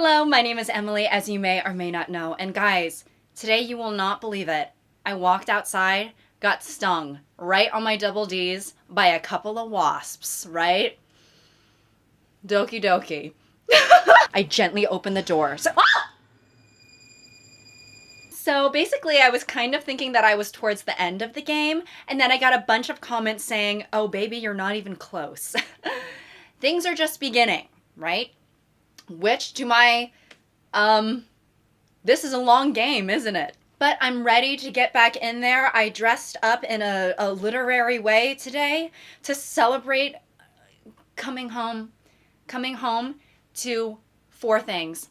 Hello, my name is Emily, as you may or may not know. And guys, today you will not believe it. I walked outside, got stung right on my double D's by a couple of wasps, right? Doki Doki. I gently opened the door. So basically, I was kind of thinking that I was towards the end of the game, and then I got a bunch of comments saying, oh baby, you're not even close. Things are just beginning, right? Which to my, this is a long game, isn't it? But I'm ready to get back in there. I dressed up in a literary way today to celebrate coming home to 4 things.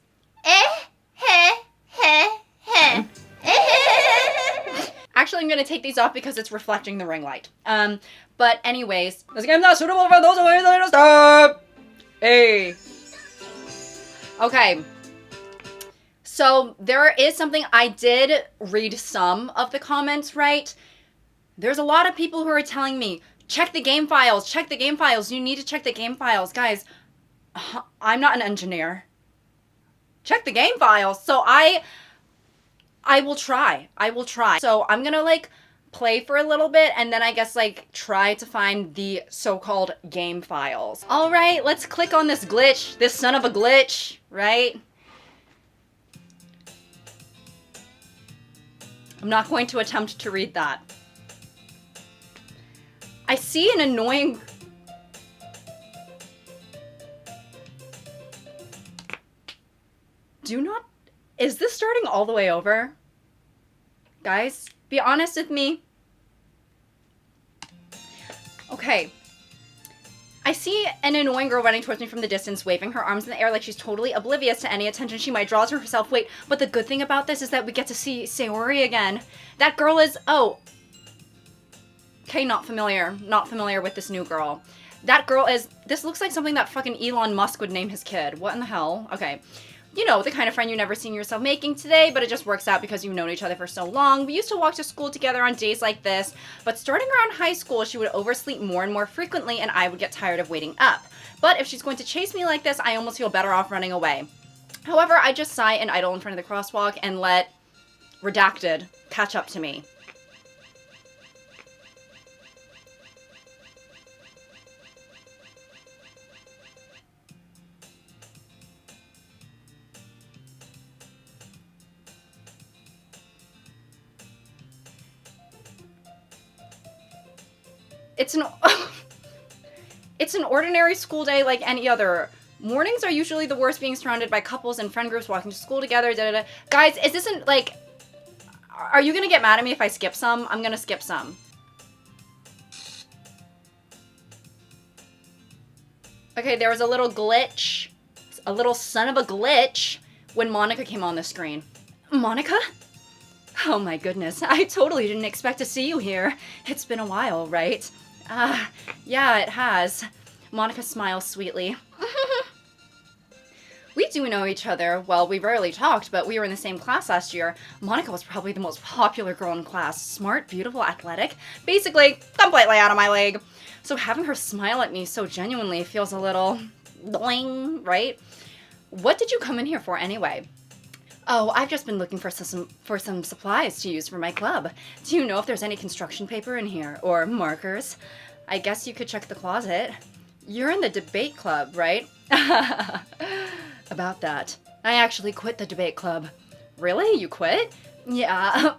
Actually, I'm going to take these off because it's reflecting the ring light. But anyways, this game's not suitable for those who are to stop. Hey. Okay. So there is something, I did read some of the comments, right? There's a lot of people who are telling me, check the game files, check the game files. You need to check the game files. Guys, I'm not an engineer. Check the game files. So I will try. So I'm gonna play for a little bit and then I guess try to find the so-called game files. All right, let's click on this glitch, this son of a glitch, right? I'm not going to attempt to read that. I see an annoying... Is this starting all the way over? Guys, be honest with me. Okay. I see an annoying girl running towards me from the distance, waving her arms in the air like she's totally oblivious to any attention she might draw to herself. Wait, but the good thing about this is that we get to see Sayori again. That girl is... Oh. Okay, not familiar. Not familiar with this new girl. That girl is... This looks like something that fucking Elon Musk would name his kid. What in the hell? Okay. You know, the kind of friend you never seen yourself making today, but it just works out because you've known each other for so long. We used to walk to school together on days like this, but starting around high school, she would oversleep more and more frequently, and I would get tired of waiting up. But if she's going to chase me like this, I almost feel better off running away. However, I just sigh and idle in front of the crosswalk and let Redacted catch up to me. It's an ordinary school day like any other. Mornings are usually the worst, being surrounded by couples and friend groups walking to school together, da da da. Guys, is this are you gonna get mad at me if I skip some? I'm gonna skip some. Okay, there was a little glitch. A little son of a glitch when Monica came on the screen. Monica? Oh my goodness, I totally didn't expect to see you here. It's been a while, right? Yeah, it has. Monica smiles sweetly. We do know each other. Well, we rarely talked, but we were in the same class last year. Monica was probably the most popular girl in class. Smart, beautiful, athletic. Basically, completely out of my league. So having her smile at me so genuinely feels a little... doing, right? What did you come in here for anyway? Oh, I've just been looking for some supplies to use for my club. Do you know if there's any construction paper in here? Or markers? I guess you could check the closet. You're in the debate club, right? About that. I actually quit the debate club. Really? You quit? Yeah.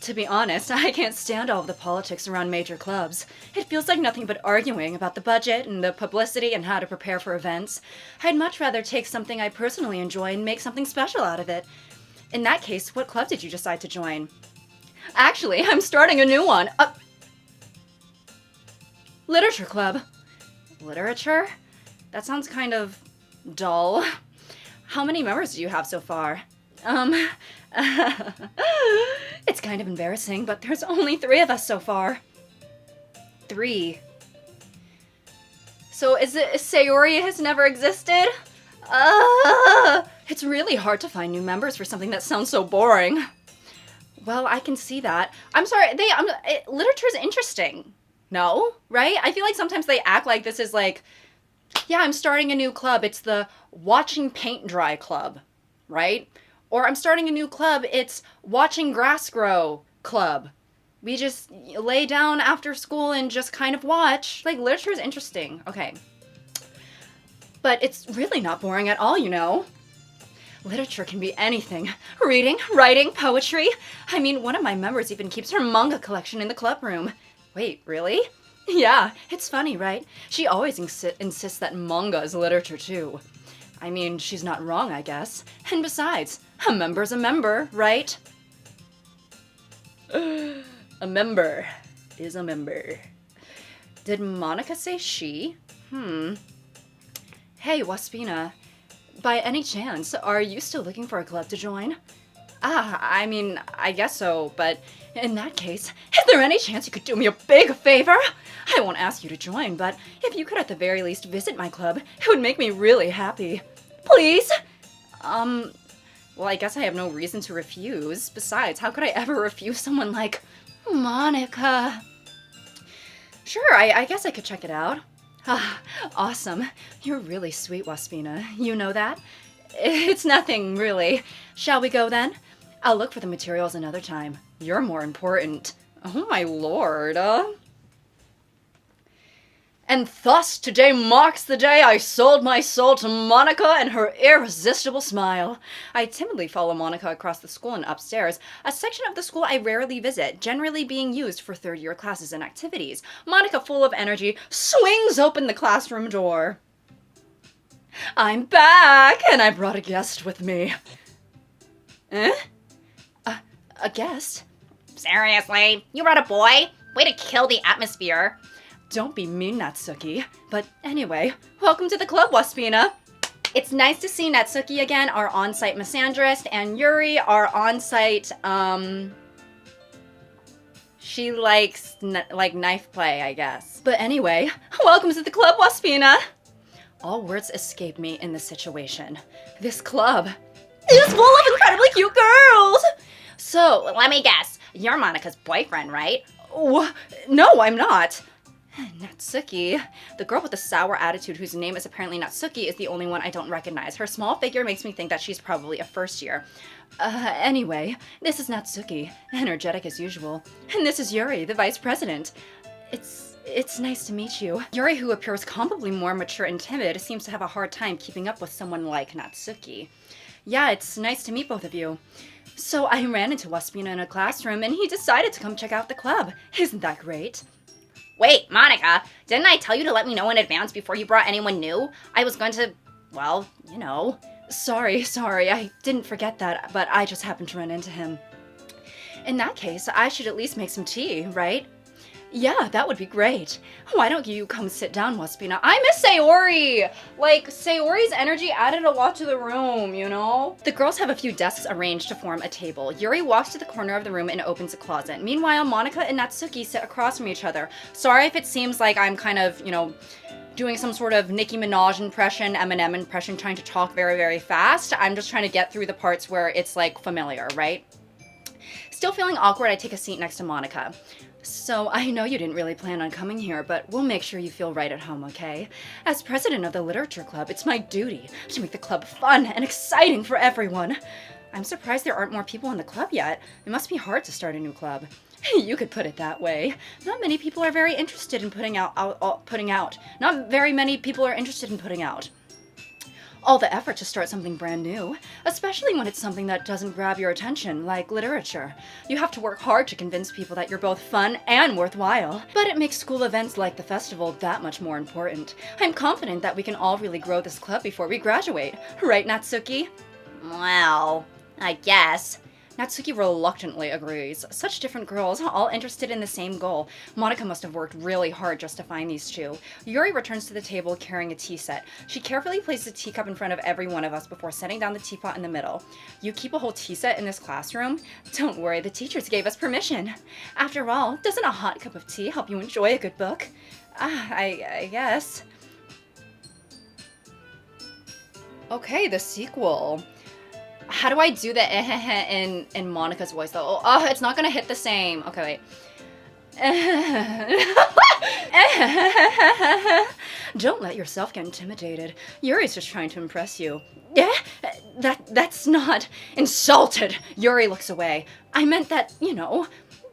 To be honest, I can't stand all of the politics around major clubs. It feels like nothing but arguing about the budget and the publicity and how to prepare for events. I'd much rather take something I personally enjoy and make something special out of it. In that case, what club did you decide to join? Actually, I'm starting a new one. Literature club. Literature? That sounds kind of dull. How many members do you have so far? It's kind of embarrassing, but there's only 3 of us so far. 3. So is Sayori has never existed? It's really hard to find new members for something that sounds so boring. Well, I can see that. I'm sorry, literature's interesting. No? Right? I feel like sometimes they act like this is Yeah, I'm starting a new club. It's the Watching Paint Dry Club, right? Or I'm starting a new club. It's Watching Grass Grow Club. We just lay down after school and just kind of watch. Like, literature is interesting. Okay. But it's really not boring at all, you know. Literature can be anything. Reading, writing, poetry. I mean, one of my members even keeps her manga collection in the club room. Wait, really? Yeah, it's funny, right? She always insists that manga is literature, too. I mean, she's not wrong, I guess. And besides, a member's a member, right? A member is a member. Did Monica say she? Hey, Waspina. By any chance, are you still looking for a club to join? I mean, I guess so, but in that case, is there any chance you could do me a big favor? I won't ask you to join, but if you could at the very least visit my club, it would make me really happy. Please? Well, I guess I have no reason to refuse. Besides, how could I ever refuse someone like Monica? Sure, I guess I could check it out. Ah, awesome. You're really sweet, Waspina. You know that? It's nothing, really. Shall we go then? I'll look for the materials another time. You're more important. Oh my lord, And thus today marks the day I sold my soul to Monica and her irresistible smile. I timidly follow Monica across the school and upstairs, a section of the school I rarely visit, generally being used for third-year classes and activities. Monica, full of energy, swings open the classroom door. I'm back, and I brought a guest with me. Eh? A guest? Seriously? You brought a boy? Way to kill the atmosphere. Don't be mean, Natsuki. But anyway, welcome to the club, Waspina. It's nice to see Natsuki again, our on-site misandrist, and Yuri, our on-site, she likes, like, knife play, I guess. But anyway, welcome to the club, Waspina. All words escape me in this situation. This club is full of incredibly cute girls! So, let me guess. You're Monica's boyfriend, right? No, I'm not. Natsuki. The girl with the sour attitude whose name is apparently Natsuki is the only one I don't recognize. Her small figure makes me think that she's probably a first year. Anyway, this is Natsuki, energetic as usual. And this is Yuri, the vice president. It's nice to meet you. Yuri, who appears comparably more mature and timid, seems to have a hard time keeping up with someone like Natsuki. Yeah, it's nice to meet both of you. So I ran into Waspina in a classroom and he decided to come check out the club. Isn't that great? Wait, Monica, didn't I tell you to let me know in advance before you brought anyone new? I was going to, well, you know. Sorry, I didn't forget that, but I just happened to run into him. In that case, I should at least make some tea, right? Yeah, that would be great. Why don't you come sit down, Waspina? I miss Sayori! Like, Sayori's energy added a lot to the room, you know? The girls have a few desks arranged to form a table. Yuri walks to the corner of the room and opens a closet. Meanwhile, Monica and Natsuki sit across from each other. Sorry if it seems like I'm kind of, you know, doing some sort of Nicki Minaj impression, Eminem impression, trying to talk very, very fast. I'm just trying to get through the parts where it's, like, familiar, right? Still feeling awkward, I take a seat next to Monica. So, I know you didn't really plan on coming here, but we'll make sure you feel right at home, okay? As president of the Literature Club, it's my duty to make the club fun and exciting for everyone. I'm surprised there aren't more people in the club yet. It must be hard to start a new club. You could put it that way. Not many people are very interested in putting out. Not very many people are interested in putting out all the effort to start something brand new, especially when it's something that doesn't grab your attention, like literature. You have to work hard to convince people that you're both fun and worthwhile. But it makes school events like the festival that much more important. I'm confident that we can all really grow this club before we graduate. Right, Natsuki? Well, I guess. Natsuki reluctantly agrees. Such different girls, all interested in the same goal. Monica must have worked really hard just to find these two. Yuri returns to the table carrying a tea set. She carefully places a teacup in front of every one of us before setting down the teapot in the middle. You keep a whole tea set in this classroom? Don't worry, the teachers gave us permission. After all, doesn't a hot cup of tea help you enjoy a good book? I guess. Okay, the sequel. How do I do the in Monica's voice though? Oh, it's not gonna hit the same. Okay, wait. Don't let yourself get intimidated. Yuri's just trying to impress you. That's not insulted. Yuri looks away. I meant that,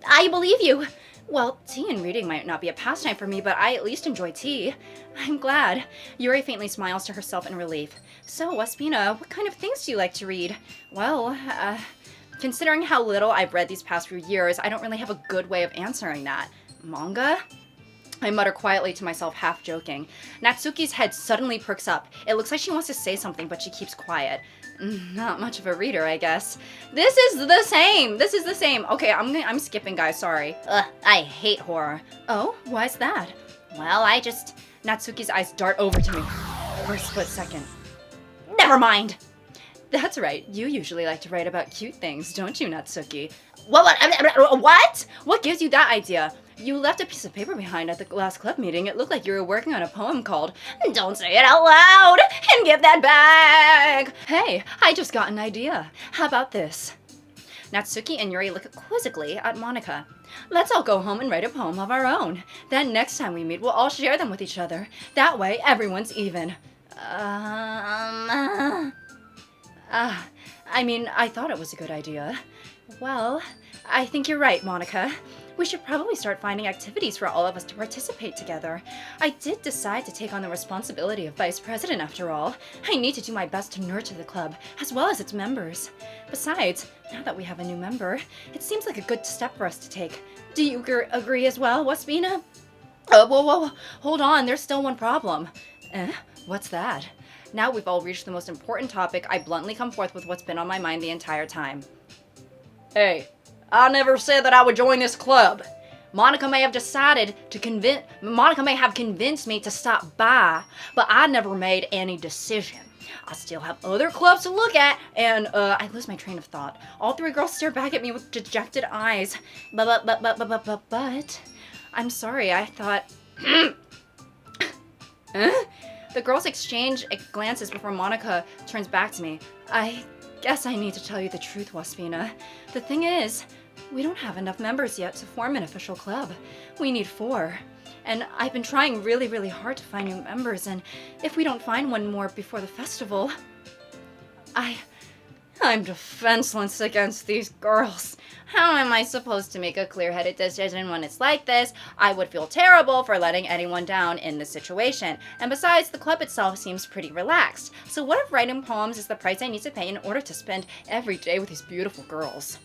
I believe you. Well, tea and reading might not be a pastime for me, but I at least enjoy tea. I'm glad. Yuri faintly smiles to herself in relief. So, Waspina, what kind of things do you like to read? Well, considering how little I've read these past few years, I don't really have a good way of answering that. Manga? I mutter quietly to myself, half joking. Natsuki's head suddenly perks up. It looks like she wants to say something, but she keeps quiet. Not much of a reader, I guess. This is the same. Okay, I'm skipping, guys, sorry. Ugh, I hate horror. Oh, why's that? Well, Natsuki's eyes dart over to me for a split second. Never mind! That's right, you usually like to write about cute things, don't you, Natsuki? What? What gives you that idea? You left a piece of paper behind at the last club meeting. It looked like you were working on a poem called Don't say it out loud and give that back! Hey, I just got an idea. How about this? Natsuki and Yuri look quizzically at Monica. Let's all go home and write a poem of our own. Then next time we meet, we'll all share them with each other. That way, everyone's even. I thought it was a good idea. Well, I think you're right, Monica. We should probably start finding activities for all of us to participate together. I did decide to take on the responsibility of vice president after all. I need to do my best to nurture the club, as well as its members. Besides, now that we have a new member, it seems like a good step for us to take. Do you agree as well, Waspina? Whoa, hold on, there's still one problem. What's that? Now we've all reached the most important topic, I bluntly come forth with what's been on my mind the entire time. Hey, I never said that I would join this club. Monica may have convinced me to stop by, but I never made any decision. I still have other clubs to look at, and I lose my train of thought. All three girls stare back at me with dejected eyes. But I'm sorry, I thought. The girls exchange glances before Monica turns back to me. I guess I need to tell you the truth, Waspina. The thing is, we don't have enough members yet to form an official club. We need 4. And I've been trying really, really hard to find new members, and if we don't find one more before the festival, I'm defenseless against these girls. How am I supposed to make a clear-headed decision when it's like this? I would feel terrible for letting anyone down in this situation. And besides, the club itself seems pretty relaxed. So what if writing poems is the price I need to pay in order to spend every day with these beautiful girls?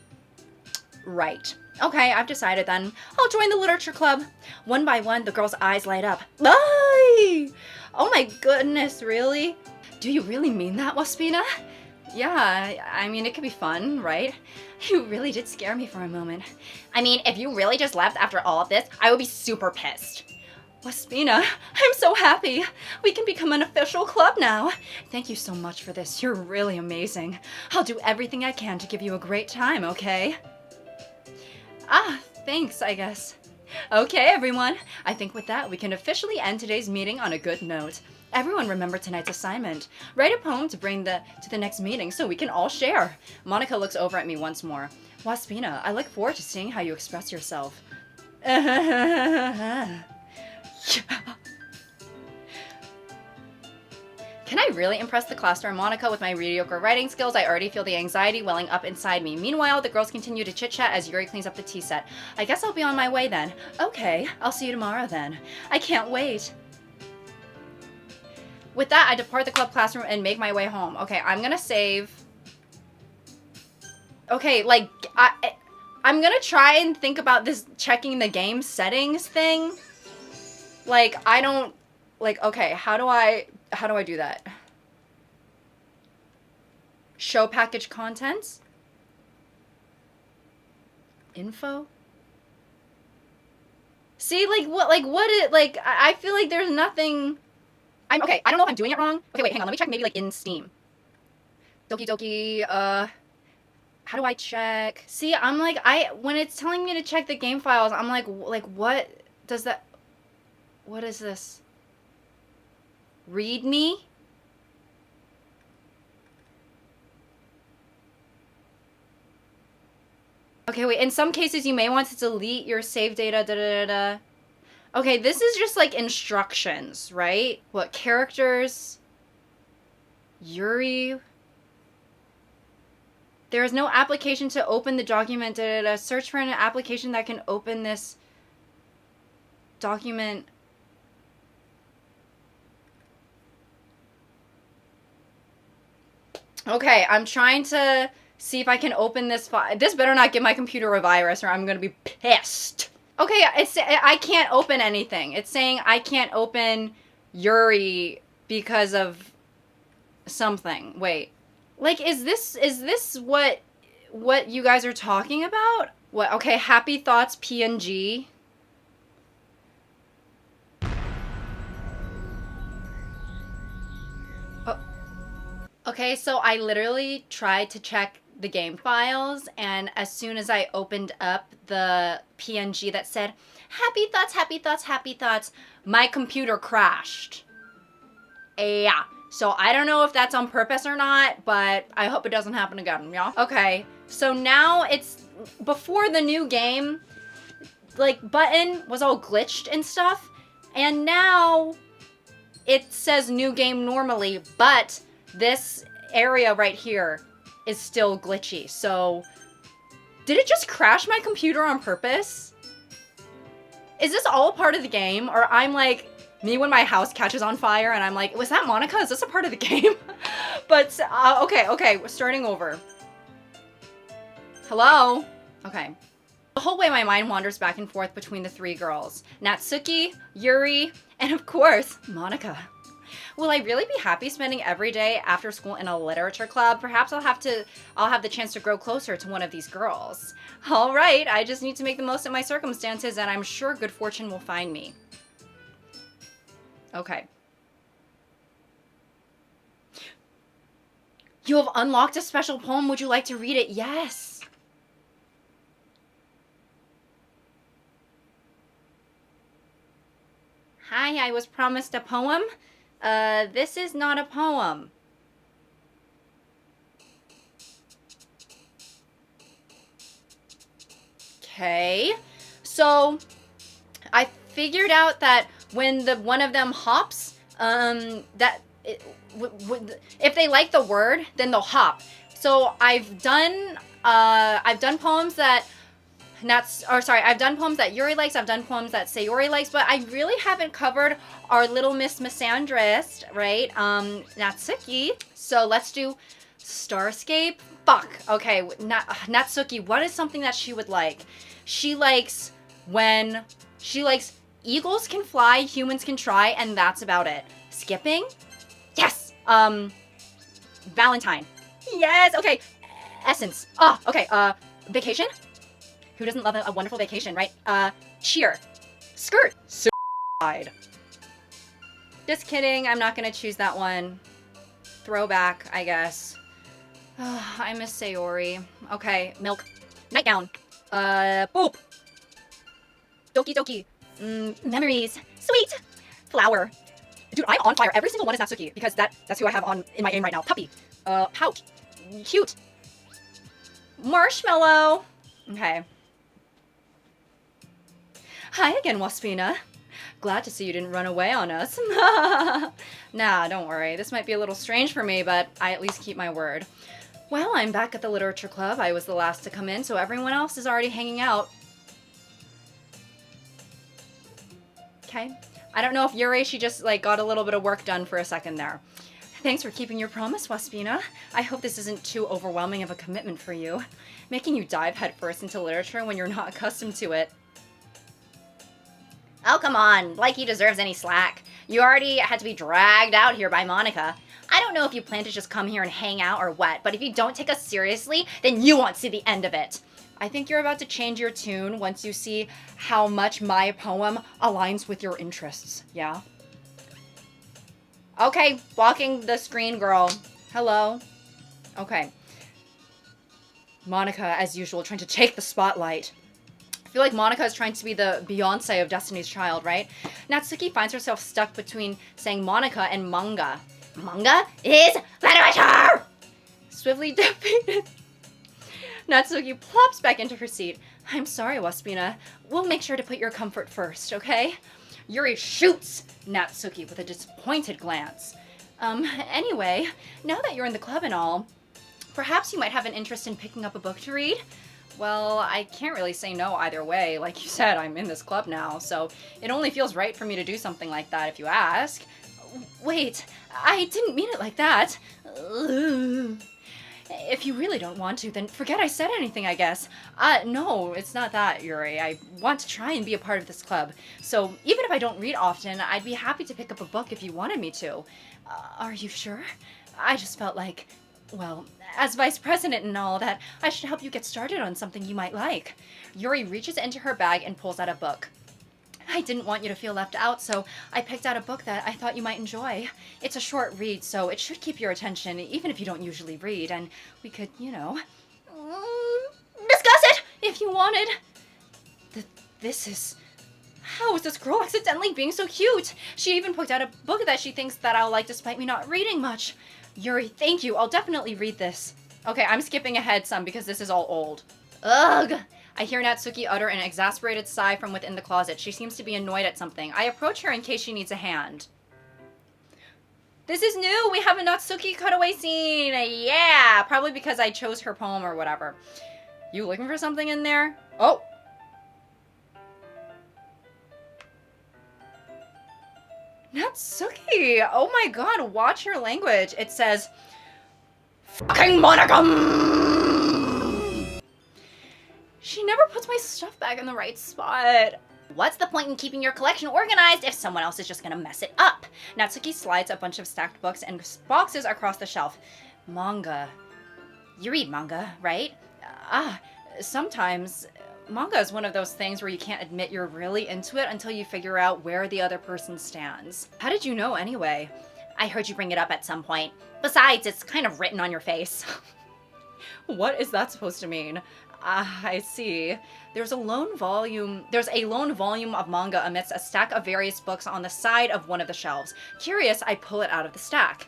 Right. Okay, I've decided then. I'll join the literature club. One by one, the girls' eyes light up. Bye! Oh my goodness, really? Do you really mean that, Waspina? Yeah, I mean, it could be fun, right? You really did scare me for a moment. I mean, if you really just left after all of this, I would be super pissed. Waspina, I'm so happy. We can become an official club now. Thank you so much for this. You're really amazing. I'll do everything I can to give you a great time, okay? Thanks, I guess. Okay, everyone. I think with that, we can officially end today's meeting on a good note. Everyone remember tonight's assignment. Write a poem to bring to the next meeting so we can all share. Monica looks over at me once more. Waspina, I look forward to seeing how you express yourself. Can I really impress the class or Monica with my mediocre writing skills? I already feel the anxiety welling up inside me. Meanwhile, the girls continue to chit-chat as Yuri cleans up the tea set. I guess I'll be on my way then. Okay, I'll see you tomorrow then. I can't wait. With that, I depart the club classroom and make my way home. Okay, I'm gonna save. Okay, like, I'm gonna try and think about this checking the game settings thing. Like, I don't, like, okay, how do I do that? Show package contents? Info? See, I feel like there's nothing. Okay, I don't know if I'm doing it wrong. Okay, wait, hang on, let me check maybe like in Steam. Doki Doki, how do I check? See, I'm like, when it's telling me to check the game files, I'm like, what does that, what is this? Read me? Okay, wait. In some cases, you may want to delete your save data. Da da da da. Okay, this is just like instructions, right? What characters? Yuri. There is no application to open the document. Da, da, da. Search for an application that can open this document. Okay, I'm trying to see if I can open this file. This better not give my computer a virus or I'm going to be pissed. Okay, I can't open anything. It's saying I can't open Yuri because of something. Wait. Like, is this what you guys are talking about? What? Okay, happy thoughts PNG. Oh. Okay, so I literally tried to check the game files, and as soon as I opened up the PNG that said happy thoughts, happy thoughts, happy thoughts, my computer crashed. Yeah. So I don't know if that's on purpose or not, but I hope it doesn't happen again, yeah? Okay, so now it's, before the new game, like, button was all glitched and stuff, and now it says new game normally, but this area right here is still glitchy. So, did it just crash my computer on purpose? Is this all part of the game, or I'm like, me when my house catches on fire and I'm like, was that Monica? Is this a part of the game? But, okay, we're starting over. Hello? Okay. The whole way my mind wanders back and forth between the three girls. Natsuki, Yuri, and of course, Monica. Will I really be happy spending every day after school in a literature club? Perhaps I'll have the chance to grow closer to one of these girls. All right, I just need to make the most of my circumstances and I'm sure good fortune will find me. Okay. You have unlocked a special poem. Would you like to read it? Yes. Hi, I was promised a poem. This is not a poem. Okay. So, I figured out that when one of them hops, if they like the word, then they'll hop. So I've done poems that I've done poems that Yuri likes, I've done poems that Sayori likes, but I really haven't covered our little Miss Misandrist, right? Natsuki. So let's do Starscape. Fuck. Okay, Natsuki, what is something that she would like? She likes eagles can fly, humans can try, and that's about it. Skipping? Yes! Valentine. Yes! Okay. Essence. Oh, okay. Vacation? Who doesn't love a wonderful vacation, right? Cheer. Skirt. Suicide. Just kidding, I'm not gonna choose that one. Throwback, I guess. Oh, I miss Sayori. Okay, milk. Nightgown. Boop. Doki Doki. Memories. Sweet. Flower. Dude, I'm on fire. Every single one is Natsuki because that's who I have in my aim right now. Puppy. Pout. Cute. Marshmallow. Okay. Hi again, Waspina. Glad to see you didn't run away on us. Nah, don't worry. This might be a little strange for me, but I at least keep my word. Well, I'm back at the literature club. I was the last to come in, so everyone else is already hanging out. Okay. I don't know if Yuri, she just got a little bit of work done for a second there. Thanks for keeping your promise, Waspina. I hope this isn't too overwhelming of a commitment for you. Making you dive headfirst into literature when you're not accustomed to it. Oh, come on. Like he deserves any slack. You already had to be dragged out here by Monica. I don't know if you plan to just come here and hang out or what, but if you don't take us seriously, then you won't see the end of it. I think you're about to change your tune once you see how much my poem aligns with your interests, yeah? Okay, blocking the screen, girl. Hello? Okay. Monica, as usual, trying to take the spotlight. I feel like Monica is trying to be the Beyonce of Destiny's Child, right? Natsuki finds herself stuck between saying Monica and manga. Manga is literature! Swiftly defeated. Natsuki plops back into her seat. I'm sorry, Waspina. We'll make sure to put your comfort first, okay? Yuri shoots Natsuki with a disappointed glance. Anyway, now that you're in the club and all, perhaps you might have an interest in picking up a book to read? Well, I can't really say no either way. Like you said, I'm in this club now, so it only feels right for me to do something like that if you ask. Wait, I didn't mean it like that. Ugh. If you really don't want to, then forget I said anything, I guess. No, it's not that, Yuri. I want to try and be a part of this club. So even if I don't read often, I'd be happy to pick up a book if you wanted me to. Are you sure? I just felt like, well, as vice president and all that, I should help you get started on something you might like. Yuri reaches into her bag and pulls out a book. I didn't want you to feel left out, so I picked out a book that I thought you might enjoy. It's a short read, so it should keep your attention, even if you don't usually read, and we could, discuss it if you wanted. This is... How is this girl accidentally being so cute? She even picked out a book that she thinks that I'll like despite me not reading much. Yuri, thank you. I'll definitely read this. Okay, I'm skipping ahead some because this is all old. Ugh! I hear Natsuki utter an exasperated sigh from within the closet. She seems to be annoyed at something. I approach her in case she needs a hand. This is new! We have a Natsuki cutaway scene! Yeah! Probably because I chose her poem or whatever. You looking for something in there? Oh! Natsuki! Oh my god, watch your language. It says... Fucking monogam! She never puts my stuff back in the right spot. What's the point in keeping your collection organized if someone else is just gonna mess it up? Natsuki slides a bunch of stacked books and boxes across the shelf. Manga. You read manga, right? Sometimes. Manga is one of those things where you can't admit you're really into it until you figure out where the other person stands. How did you know anyway? I heard you bring it up at some point. Besides, it's kind of written on your face. What is that supposed to mean? I see. There's a lone volume of manga amidst a stack of various books on the side of one of the shelves. Curious, I pull it out of the stack.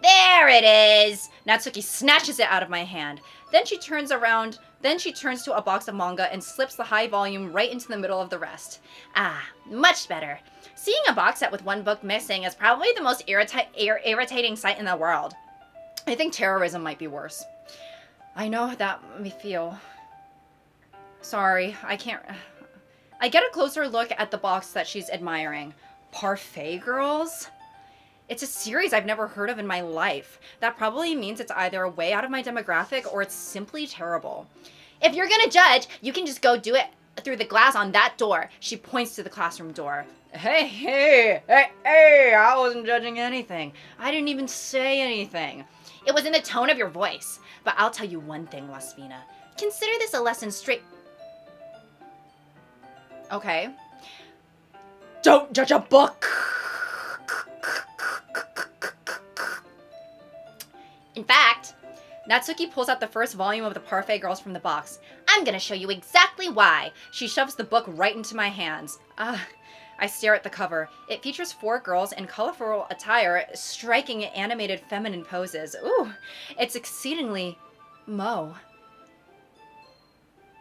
There it is! Natsuki snatches it out of my hand. Then she turns to a box of manga and slips the high volume right into the middle of the rest. Much better. Seeing a box set with one book missing is probably the most irritating sight in the world. I think terrorism might be worse. I know how that made me feel. Sorry, I can't... I get a closer look at the box that she's admiring. Parfait Girls? It's a series I've never heard of in my life. That probably means it's either way out of my demographic or it's simply terrible. If you're gonna judge, you can just go do it through the glass on that door. She points to the classroom door. Hey, I wasn't judging anything. I didn't even say anything. It was in the tone of your voice. But I'll tell you one thing, Waspina. Consider this a lesson straight... Okay. Don't judge a book! In fact, Natsuki pulls out the first volume of the Parfait Girls from the box. I'm gonna show you exactly why. She shoves the book right into my hands. I stare at the cover. It features 4 girls in colorful attire, striking animated feminine poses. Ooh, it's exceedingly Mo.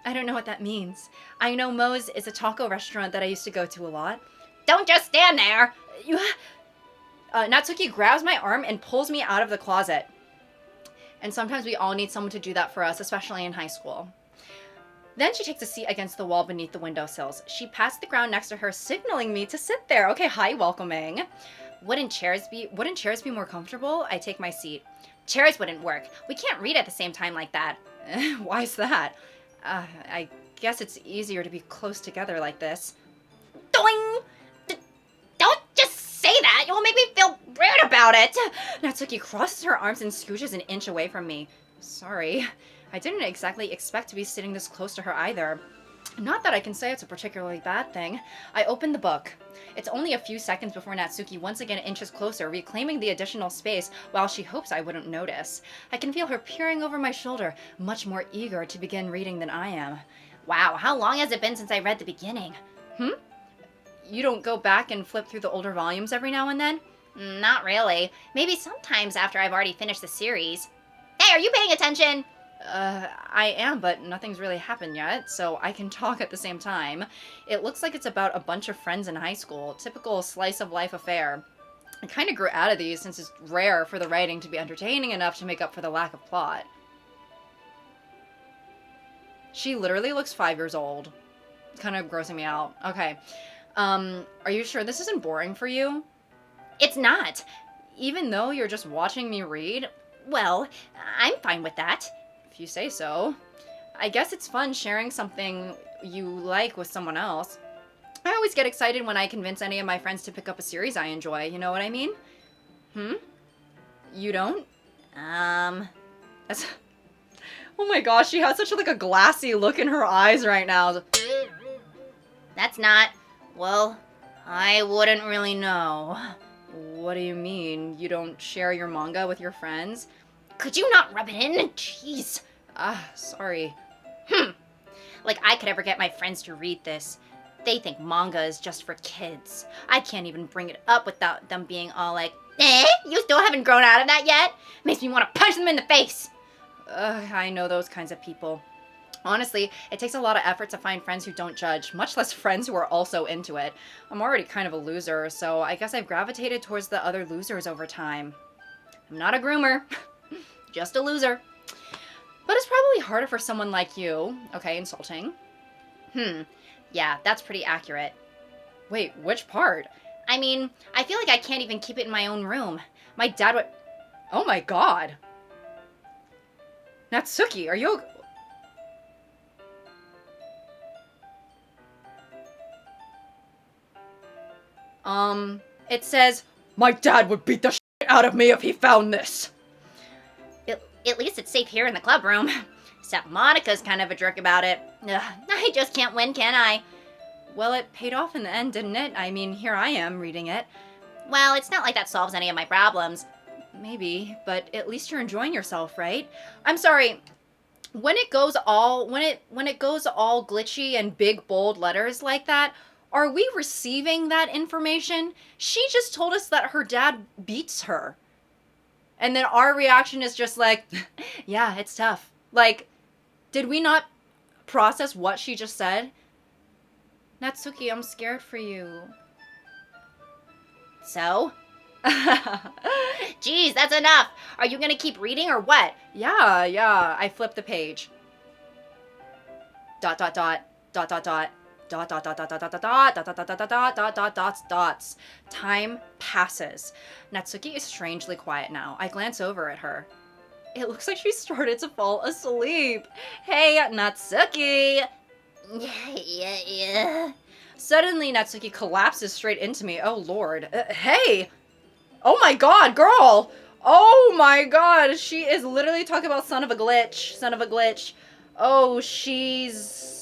I don't know what that means. I know Moe's is a taco restaurant that I used to go to a lot. Don't just stand there! Natsuki grabs my arm and pulls me out of the closet. And sometimes we all need someone to do that for us, especially in high school. Then she takes a seat against the wall beneath the windowsills. She pats the ground next to her, signaling me to sit there. Okay, hi, welcoming. Wouldn't chairs be more comfortable? I take my seat. Chairs wouldn't work. We can't read at the same time like that. Why's that? I guess it's easier to be close together like this. Doing! Don't just say that! You'll make me feel rude about it! Natsuki crosses her arms and scooches an inch away from me. Sorry. I didn't exactly expect to be sitting this close to her either. Not that I can say it's a particularly bad thing. I open the book. It's only a few seconds before Natsuki once again inches closer, reclaiming the additional space while she hopes I wouldn't notice. I can feel her peering over my shoulder, much more eager to begin reading than I am. Wow, how long has it been since I read the beginning? You don't go back and flip through the older volumes every now and then? Not really. Maybe sometimes after I've already finished the series. Hey, are you paying attention? I am, but nothing's really happened yet, so I can talk at the same time. It looks like it's about a bunch of friends in high school. Typical slice of life affair. I kind of grew out of these since it's rare for the writing to be entertaining enough to make up for the lack of plot. She literally looks 5 years old. It's kind of grossing me out. Okay. Are you sure this isn't boring for you? It's not. Even though you're just watching me read? Well, I'm fine with that. If you say so. I guess it's fun sharing something you like with someone else. I always get excited when I convince any of my friends to pick up a series I enjoy, you know what I mean? You don't? That's... Oh my gosh, she has such like a glassy look in her eyes right now. That's not... Well, I wouldn't really know. What do you mean? You don't share your manga with your friends? Could you not rub it in? Jeez. Sorry. Like I could ever get my friends to read this. They think manga is just for kids. I can't even bring it up without them being all like, you still haven't grown out of that yet? Makes me want to punch them in the face. I know those kinds of people. Honestly, it takes a lot of effort to find friends who don't judge, much less friends who are also into it. I'm already kind of a loser, so I guess I've gravitated towards the other losers over time. I'm not a groomer, just a loser. But it's probably harder for someone like you. Okay, insulting. Yeah, that's pretty accurate. Wait, which part? I mean, I feel like I can't even keep it in my own room. My dad would... Oh my god. Natsuki, are you... It says, my dad would beat the shit out of me if he found this. At least it's safe here in the club room. Except Monica's kind of a jerk about it. Ugh, I just can't win, can I? Well, it paid off in the end, didn't it? I mean, here I am reading it. Well, it's not like that solves any of my problems. Maybe, but at least you're enjoying yourself, right? I'm sorry. When it goes all glitchy and big bold letters like that, are we receiving that information? She just told us that her dad beats her. And then our reaction is just like, yeah, it's tough. Like, did we not process what she just said? Natsuki, I'm scared for you. So? Jeez, that's enough. Are you gonna keep reading or what? Yeah. I flipped the page. ... Dots. Time passes. Natsuki is strangely quiet now. I glance over at her. It looks like she started to fall asleep. Hey, Natsuki! Yeah. Suddenly, Natsuki collapses straight into me. Oh, Lord. Hey! Oh my god, girl! Oh my god, she is literally talking about son of a glitch. Oh, she's...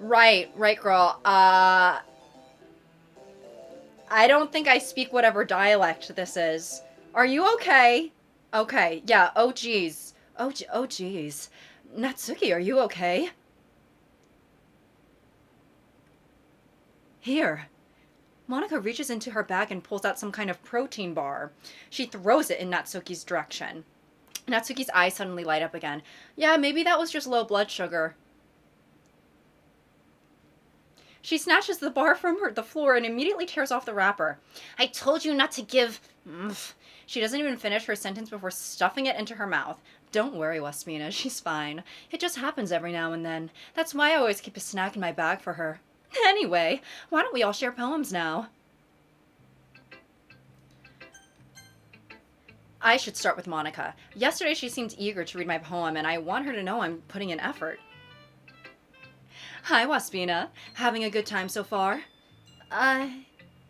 Right, girl. I don't think I speak whatever dialect this is. Are you okay? Okay, yeah, oh geez. Oh geez. Natsuki, are you okay? Here. Monica reaches into her bag and pulls out some kind of protein bar. She throws it in Natsuki's direction. Natsuki's eyes suddenly light up again. Yeah, maybe that was just low blood sugar. She snatches the bar from the floor and immediately tears off the wrapper. I told you not to give... She doesn't even finish her sentence before stuffing it into her mouth. Don't worry, Waspina, she's fine. It just happens every now and then. That's why I always keep a snack in my bag for her. Anyway, why don't we all share poems now? I should start with Monica. Yesterday she seemed eager to read my poem, and I want her to know I'm putting in effort. Hi, Waspina. Having a good time so far?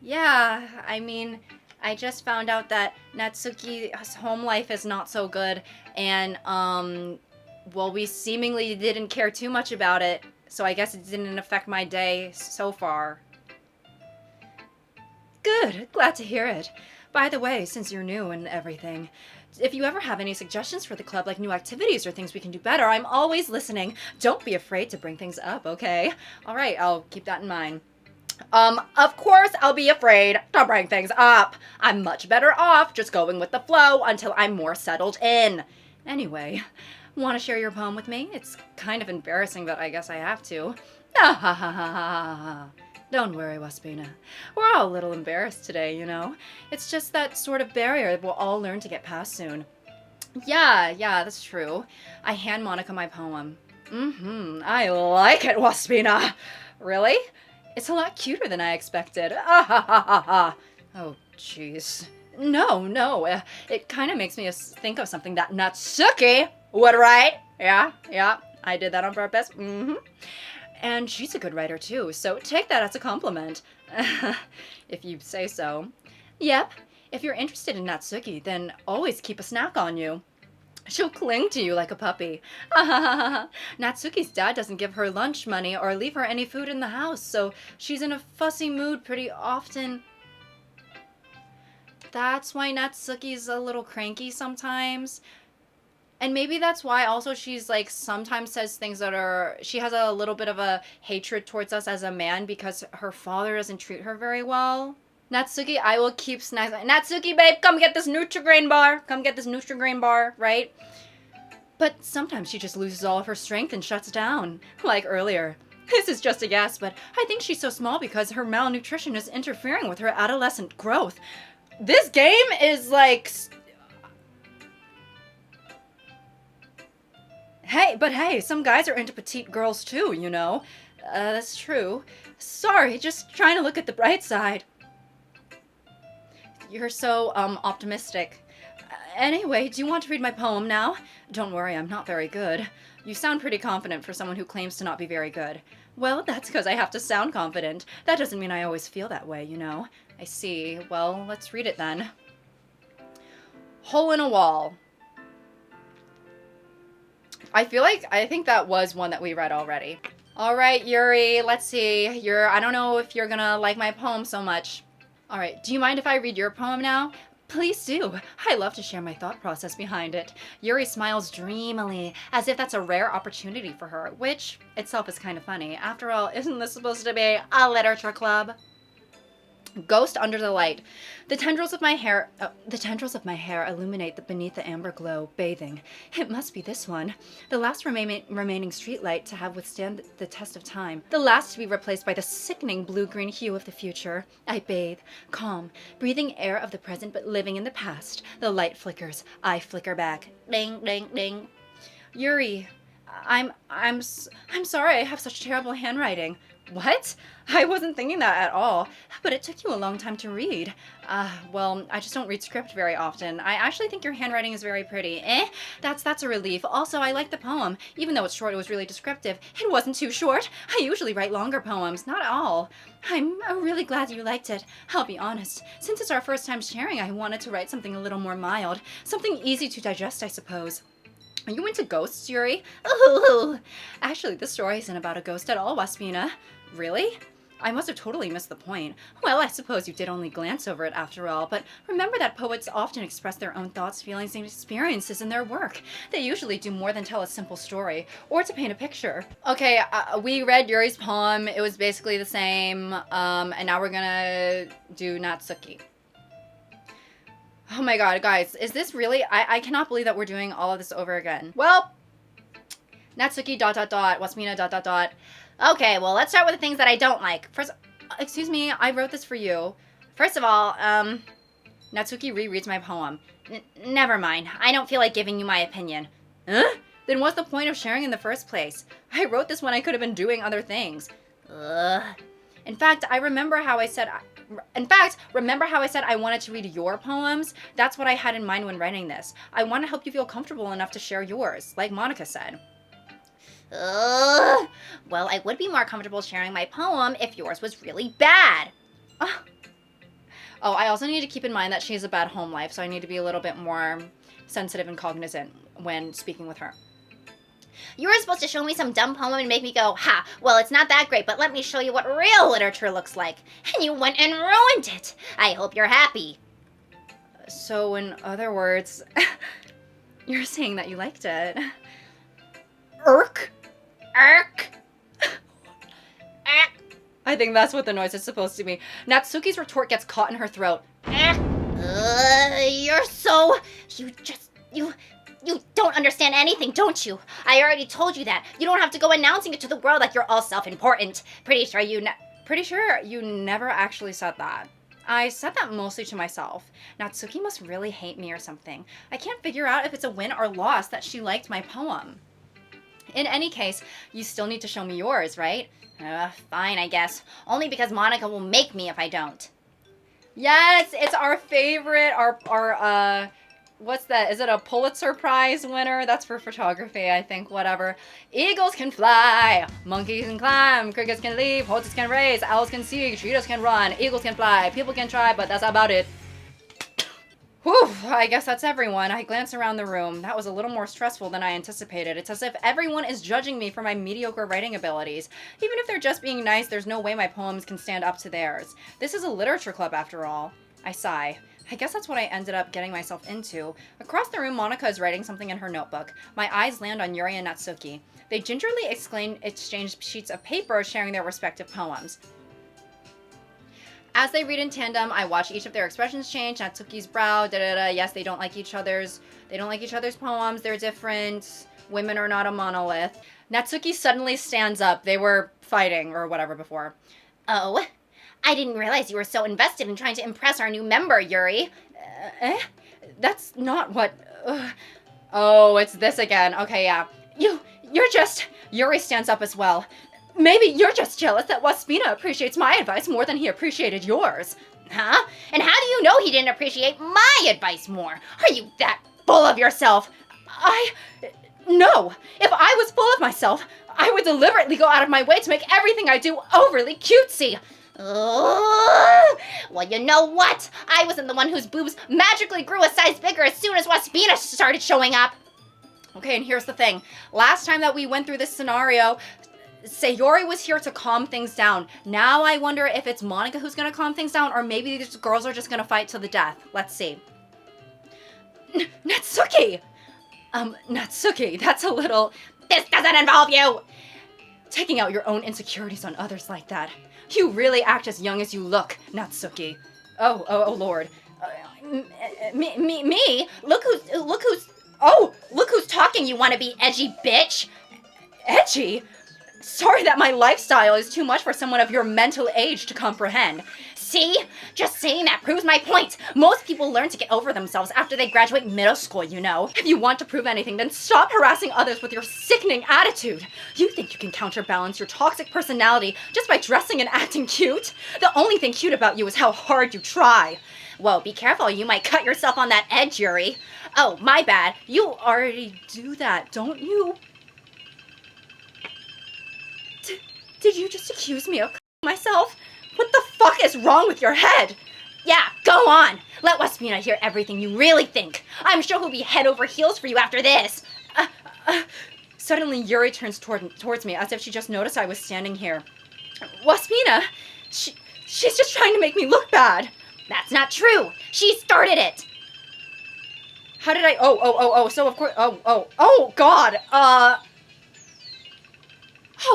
Yeah. I mean, I just found out that Natsuki's home life is not so good, and, well, we seemingly didn't care too much about it, so I guess it didn't affect my day so far. Good. Glad to hear it. By the way, since you're new and everything, if you ever have any suggestions for the club, like new activities or things we can do better, I'm always listening. Don't be afraid to bring things up, okay? All right, I'll keep that in mind. Of course I'll be afraid to bring things up. I'm much better off just going with the flow until I'm more settled in. Anyway, want to share your poem with me? It's kind of embarrassing, but I guess I have to. Ah ha ha ha ha ha. Don't worry, Waspina. We're all a little embarrassed today, you know? It's just that sort of barrier we'll all learn to get past soon. Yeah, that's true. I hand Monica my poem. I like it, Waspina. Really? It's a lot cuter than I expected. Ah ha ha ha ha. Oh, jeez. No. It kind of makes me think of something that Natsuki would write. Yeah. I did that on purpose. And she's a good writer too, so take that as a compliment. If you say so. Yep. If you're interested in Natsuki, then always keep a snack on you. She'll cling to you like a puppy. Natsuki's dad doesn't give her lunch money or leave her any food in the house, so she's in a fussy mood pretty often. That's why Natsuki's a little cranky sometimes. And maybe that's why also she's like sometimes says things that are, she has a little bit of a hatred towards us as a man because her father doesn't treat her very well. Natsuki, I will keep snacks. Natsuki, babe, come get this Nutri-Grain bar, right? But sometimes she just loses all of her strength and shuts down. Like earlier. This is just a guess, but I think she's so small because her malnutrition is interfering with her adolescent growth. This game is like... Hey, some guys are into petite girls too, you know? That's true. Sorry, just trying to look at the bright side. You're so, optimistic. Anyway, do you want to read my poem now? Don't worry, I'm not very good. You sound pretty confident for someone who claims to not be very good. Well, that's because I have to sound confident. That doesn't mean I always feel that way, you know? I see. Well, let's read it then. Hole in a wall. I think that was one that we read already. All right, Yuri, let's see. I don't know if you're gonna like my poem so much. All right, do you mind if I read your poem now? Please do. I love to share my thought process behind it. Yuri smiles dreamily, as if that's a rare opportunity for her, which itself is kind of funny. After all, isn't this supposed to be a literature club? Ghost under the light. The tendrils of my hair illuminate beneath the amber glow, bathing. It must be this one. The last remaining streetlight to have withstand the test of time. The last to be replaced by the sickening blue-green hue of the future. I bathe, calm, breathing air of the present but living in the past. The light flickers. I flicker back. Ding, ding, ding. Yuri, I'm sorry I have such terrible handwriting. What? I wasn't thinking that at all, but it took you a long time to read. Well, I just don't read script very often. I actually think your handwriting is very pretty. That's a relief. Also, I like the poem. Even though it's short, it was really descriptive. It wasn't too short. I usually write longer poems, not all. I'm really glad you liked it. I'll be honest. Since it's our first time sharing, I wanted to write something a little more mild. Something easy to digest, I suppose. Are you into ghosts, Yuri? Ooh. Actually, this story isn't about a ghost at all, Waspina. Really? I must have totally missed the point. Well, I suppose you did only glance over it after all, but remember that poets often express their own thoughts, feelings, and experiences in their work. They usually do more than tell a simple story, or to paint a picture. Okay, we read Yuri's poem. It was basically the same, and now we're gonna do Natsuki. Oh my god, guys, is this really... I cannot believe that we're doing all of this over again. Well, Natsuki ... Waspina ... Okay, well, let's start with the things that I don't like. First, excuse me, I wrote this for you. First of all, Natsuki rereads my poem. Never mind, I don't feel like giving you my opinion. Huh? Then what's the point of sharing in the first place? I wrote this when I could have been doing other things. Ugh. In fact, remember how I said I wanted to read your poems? That's what I had in mind when writing this. I want to help you feel comfortable enough to share yours, like Monica said. Well, I would be more comfortable sharing my poem if yours was really bad. Oh, I also need to keep in mind that she has a bad home life, so I need to be a little bit more sensitive and cognizant when speaking with her. You were supposed to show me some dumb poem and make me go, ha, well, it's not that great, but let me show you what real literature looks like. And you went and ruined it. I hope you're happy. So, in other words, you're saying that you liked it. Irk. I think that's what the noise is supposed to be. Natsuki's retort gets caught in her throat. You're so... You don't understand anything, don't you? I already told you that. You don't have to go announcing it to the world like you're all self-important. Pretty sure you never actually said that. I said that mostly to myself. Natsuki must really hate me or something. I can't figure out if it's a win or loss that she liked my poem. In any case, you still need to show me yours, right? Fine, I guess. Only because Monica will make me if I don't. Yes, it's our favorite, what's that? Is it a Pulitzer Prize winner? That's for photography, I think, whatever. Eagles can fly, monkeys can climb, crickets can leap, horses can race, owls can see, cheetahs can run, eagles can fly, people can try, but that's about it. Whew, I guess that's everyone. I glance around the room. That was a little more stressful than I anticipated. It's as if everyone is judging me for my mediocre writing abilities. Even if they're just being nice, there's no way my poems can stand up to theirs. This is a literature club after all. I sigh. I guess that's what I ended up getting myself into. Across the room, Monica is writing something in her notebook. My eyes land on Yuri and Natsuki. They gingerly exchange sheets of paper, sharing their respective poems. As they read in tandem, I watch each of their expressions change. Natsuki's brow, yes, they don't like each other's poems. They're different. Women are not a monolith. Natsuki suddenly stands up. They were fighting or whatever before. Oh, I didn't realize you were so invested in trying to impress our new member, Yuri. That's not what... Oh, it's this again. Okay, yeah. You're just... Yuri stands up as well. Maybe you're just jealous that Waspina appreciates my advice more than he appreciated yours. Huh? And how do you know he didn't appreciate my advice more? Are you that full of yourself? No! If I was full of myself, I would deliberately go out of my way to make everything I do overly cutesy. Well, you know what? I wasn't the one whose boobs magically grew a size bigger as soon as Waspina started showing up. Okay, and here's the thing. Last time that we went through this scenario, Sayori was here to calm things down. Now I wonder if it's Monica who's gonna calm things down, or maybe these girls are just gonna fight to the death. Let's see. Natsuki! Natsuki, that's a little... This doesn't involve you! Taking out your own insecurities on others like that. You really act as young as you look, Natsuki. Oh, Lord. Me? Look who's talking, you wanna be edgy bitch! Edgy? Sorry that my lifestyle is too much for someone of your mental age to comprehend. See? Just saying that proves my point. Most people learn to get over themselves after they graduate middle school, you know. If you want to prove anything, then stop harassing others with your sickening attitude. You think you can counterbalance your toxic personality just by dressing and acting cute? The only thing cute about you is how hard you try. Whoa, be careful. You might cut yourself on that edge, Yuri. Oh, my bad. You already do that, don't you? Did you just accuse me of myself? What the fuck is wrong with your head? Yeah, go on. Let Waspina hear everything you really think. I'm sure he'll be head over heels for you after this. Suddenly, Yuri turns towards me as if she just noticed I was standing here. Waspina, she's just trying to make me look bad. That's not true. She started it. How did I? So of course. Oh, God. Oh,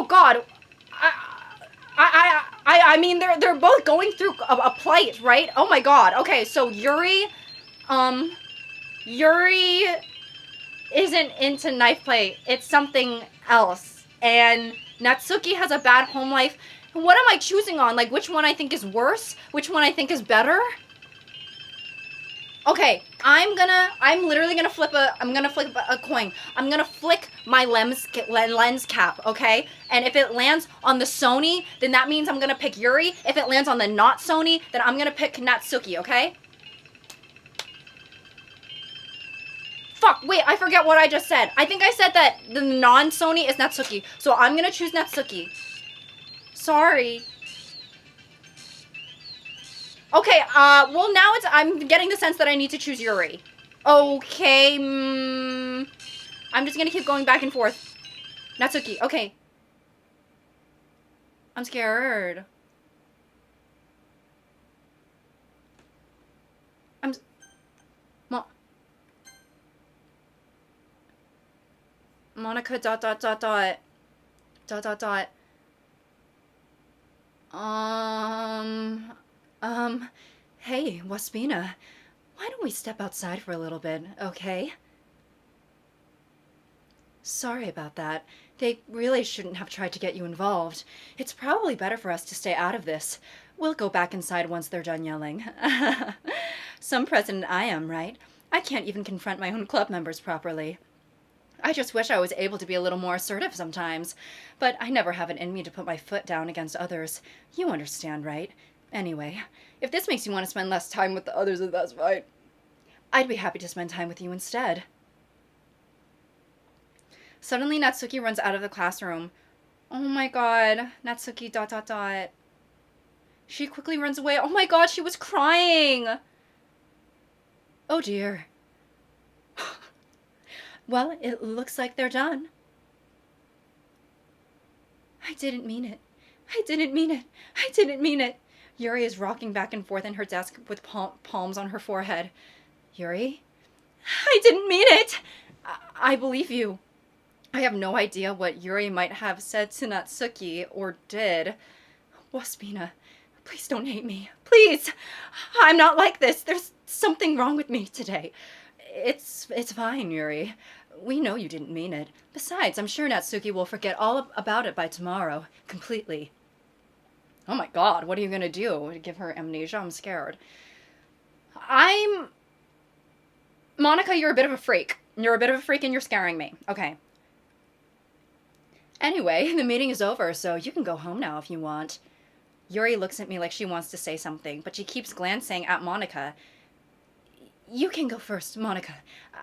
God. I mean, they're both going through a plight, right? Oh my God. Okay, so Yuri isn't into knife play. It's something else. And Natsuki has a bad home life. What am I choosing on? Like, which one I think is worse? Which one I think is better? Okay, I'm literally gonna flip a coin. I'm gonna flick my lens cap, okay? And if it lands on the Sony, then that means I'm gonna pick Yuri. If it lands on the not Sony, then I'm gonna pick Natsuki, okay? Fuck, wait, I forget what I just said. I think I said that the non-Sony is Natsuki, so I'm gonna choose Natsuki. Sorry. Okay, well now I'm getting the sense that I need to choose Yuri. Okay, I'm just gonna keep going back and forth. Natsuki, okay. I'm scared. Monica ... Um, um, hey, Waspina, why don't we step outside for a little bit, okay? Sorry about that. They really shouldn't have tried to get you involved. It's probably better for us to stay out of this. We'll go back inside once they're done yelling. Some president I am, right? I can't even confront my own club members properly. I just wish I was able to be a little more assertive sometimes, but I never have it in me to put my foot down against others. You understand, right? Anyway, if this makes you want to spend less time with the others, then that's fine. I'd be happy to spend time with you instead. Suddenly, Natsuki runs out of the classroom. Oh my god, Natsuki ... She quickly runs away. Oh my god, she was crying! Oh dear. Well, it looks like they're done. I didn't mean it. I didn't mean it. I didn't mean it. Yuri is rocking back and forth in her desk with palms on her forehead. Yuri? I didn't mean it! I believe you. I have no idea what Yuri might have said to Natsuki, or did. Waspina, please don't hate me. Please! I'm not like this. There's something wrong with me today. It's fine, Yuri. We know you didn't mean it. Besides, I'm sure Natsuki will forget all about it by tomorrow. Completely. Oh my god, what are you gonna do? Give her amnesia? I'm scared. Monica, you're a bit of a freak. You're a bit of a freak and you're scaring me. Okay. Anyway, the meeting is over, so you can go home now if you want. Yuri looks at me like she wants to say something, but she keeps glancing at Monica. You can go first, Monica.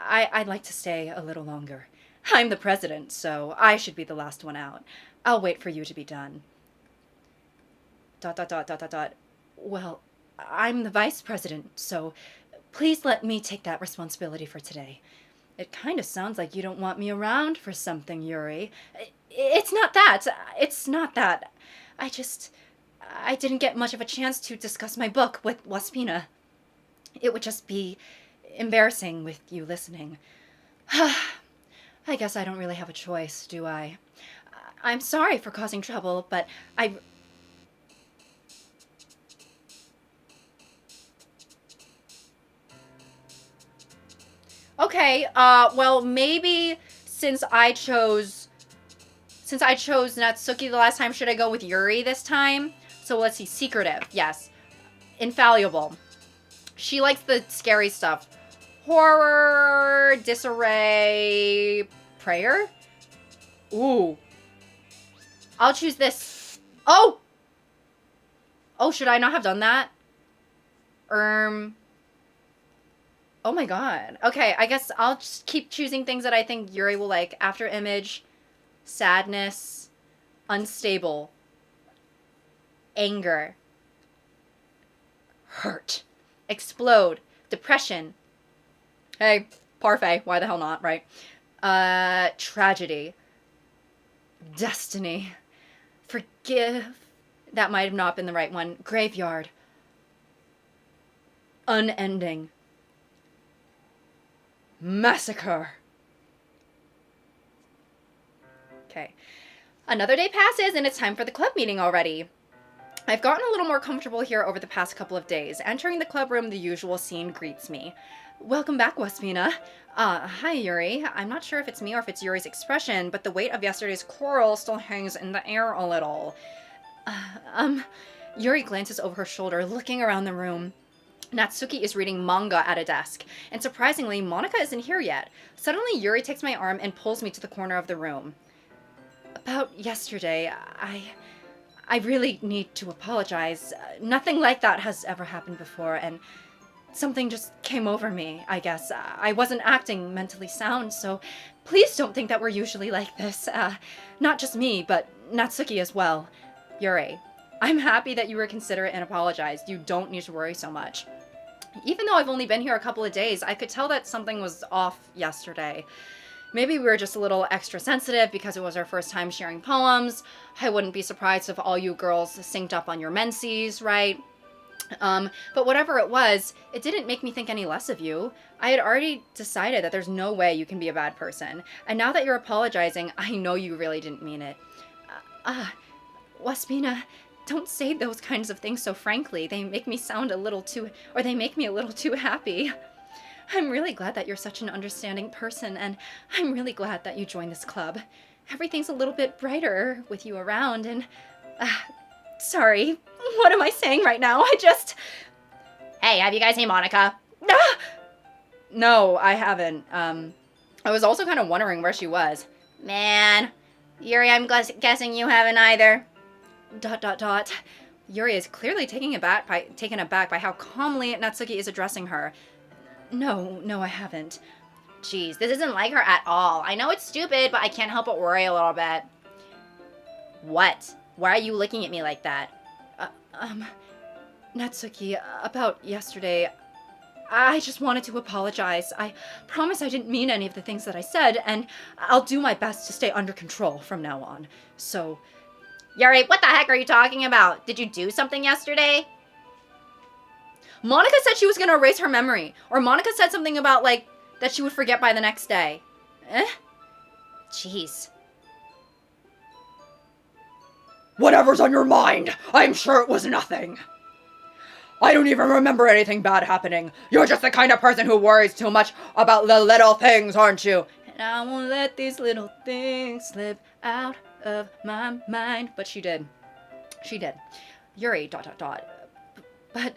I'd like to stay a little longer. I'm the president, so I should be the last one out. I'll wait for you to be done. ... Well, I'm the vice president, so please let me take that responsibility for today. It kind of sounds like you don't want me around for something, Yuri. It's not that. It's not that. I didn't get much of a chance to discuss my book with Waspina. It would just be embarrassing with you listening. I guess I don't really have a choice, do I? I'm sorry for causing trouble, but Okay, well, maybe since I chose Natsuki the last time, should I go with Yuri this time? So let's see, secretive, yes. Infallible. She likes the scary stuff. Horror, disarray, prayer? Ooh. I'll choose this. Oh! Oh, should I not have done that? Oh my god. Okay, I guess I'll just keep choosing things that I think Yuri will like. After image, sadness, unstable, anger, hurt, explode, depression. Hey, parfait, why the hell not, right? Tragedy, destiny, forgive. That might have not been the right one. Graveyard, unending, massacre. Okay. Another day passes and it's time for the club meeting already. I've gotten a little more comfortable here over the past couple of days. Entering the club room, the usual scene greets me. Welcome back, Waspina. Hi, Yuri. I'm not sure if it's me or if it's Yuri's expression, but the weight of yesterday's quarrel still hangs in the air a little. Yuri glances over her shoulder, looking around the room. Natsuki is reading manga at a desk, and surprisingly, Monica isn't here yet. Suddenly, Yuri takes my arm and pulls me to the corner of the room. About yesterday, I really need to apologize. Nothing like that has ever happened before, and something just came over me, I guess. I wasn't acting mentally sound, so please don't think that we're usually like this. Not just me, but Natsuki as well. Yuri, I'm happy that you were considerate and apologized. You don't need to worry so much. Even though I've only been here a couple of days, I could tell that something was off yesterday. Maybe we were just a little extra sensitive because it was our first time sharing poems. I wouldn't be surprised if all you girls synced up on your menses, right? But whatever it was, it didn't make me think any less of you. I had already decided that there's no way you can be a bad person. And now that you're apologizing, I know you really didn't mean it. Waspina, Don't say those kinds of things so frankly. They make me sound a little too, or they make me a little too happy. I'm really glad that you're such an understanding person, and I'm really glad that you joined this club. Everything's a little bit brighter with you around, and... sorry, what am I saying right now? Hey, have you guys seen Monica? Ah! No, I haven't. I was also kind of wondering where she was. Man, Yuri, I'm guessing you haven't either. ... Yuri is clearly taken aback by how calmly Natsuki is addressing her. No, I haven't. Jeez, this isn't like her at all. I know it's stupid, but I can't help but worry a little bit. What? Why are you looking at me like that? Natsuki, about yesterday, I just wanted to apologize. I promise I didn't mean any of the things that I said, and I'll do my best to stay under control from now on. So... Yuri, what the heck are you talking about? Did you do something yesterday? Monica said she was gonna erase her memory. Or Monica said something about, like, that she would forget by the next day. Jeez. Whatever's on your mind, I'm sure it was nothing. I don't even remember anything bad happening. You're just the kind of person who worries too much about the little things, aren't you? And I won't let these little things slip out of my mind. But she did. Yuri, ... But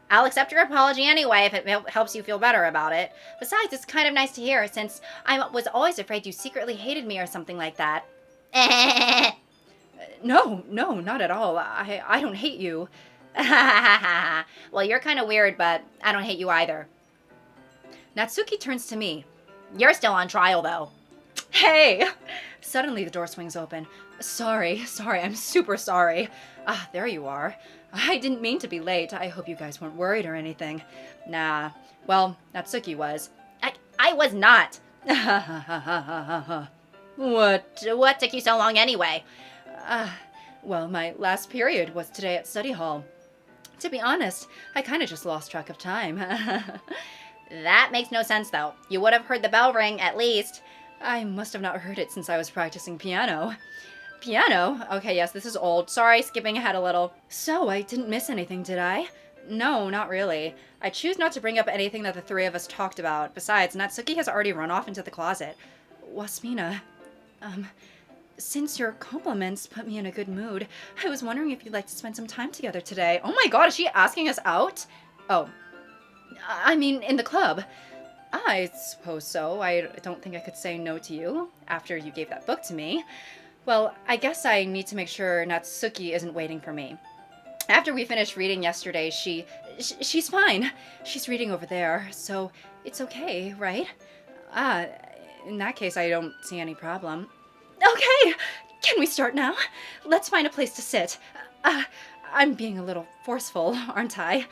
I'll accept your apology anyway if it helps you feel better about it. Besides, it's kind of nice to hear since I was always afraid you secretly hated me or something like that. No, not at all. I don't hate you. Well, you're kind of weird, but I don't hate you either. Natsuki turns to me. You're still on trial, though. Hey! Suddenly the door swings open. Sorry, I'm super sorry. There you are. I didn't mean to be late. I hope you guys weren't worried or anything. Nah. Well, Natsuki was. I was not. What? Took you so long anyway? Well, my last period was today at study hall. To be honest, I kind of just lost track of time. That makes no sense, though. You would have heard the bell ring, at least. I must have not heard it since I was practicing piano. Piano? Okay, yes, this is old. Sorry, skipping ahead a little. So, I didn't miss anything, did I? No, not really. I choose not to bring up anything that the three of us talked about. Besides, Natsuki has already run off into the closet. Wasmina, since your compliments put me in a good mood, I was wondering if you'd like to spend some time together today. Oh my god, is she asking us out? Oh. I mean, in the club. I suppose so. I don't think I could say no to you after you gave that book to me. Well, I guess I need to make sure Natsuki isn't waiting for me. After we finished reading yesterday, she's fine. She's reading over there, so it's okay, right? In that case, I don't see any problem. Okay, can we start now? Let's find a place to sit. I'm being a little forceful, aren't I?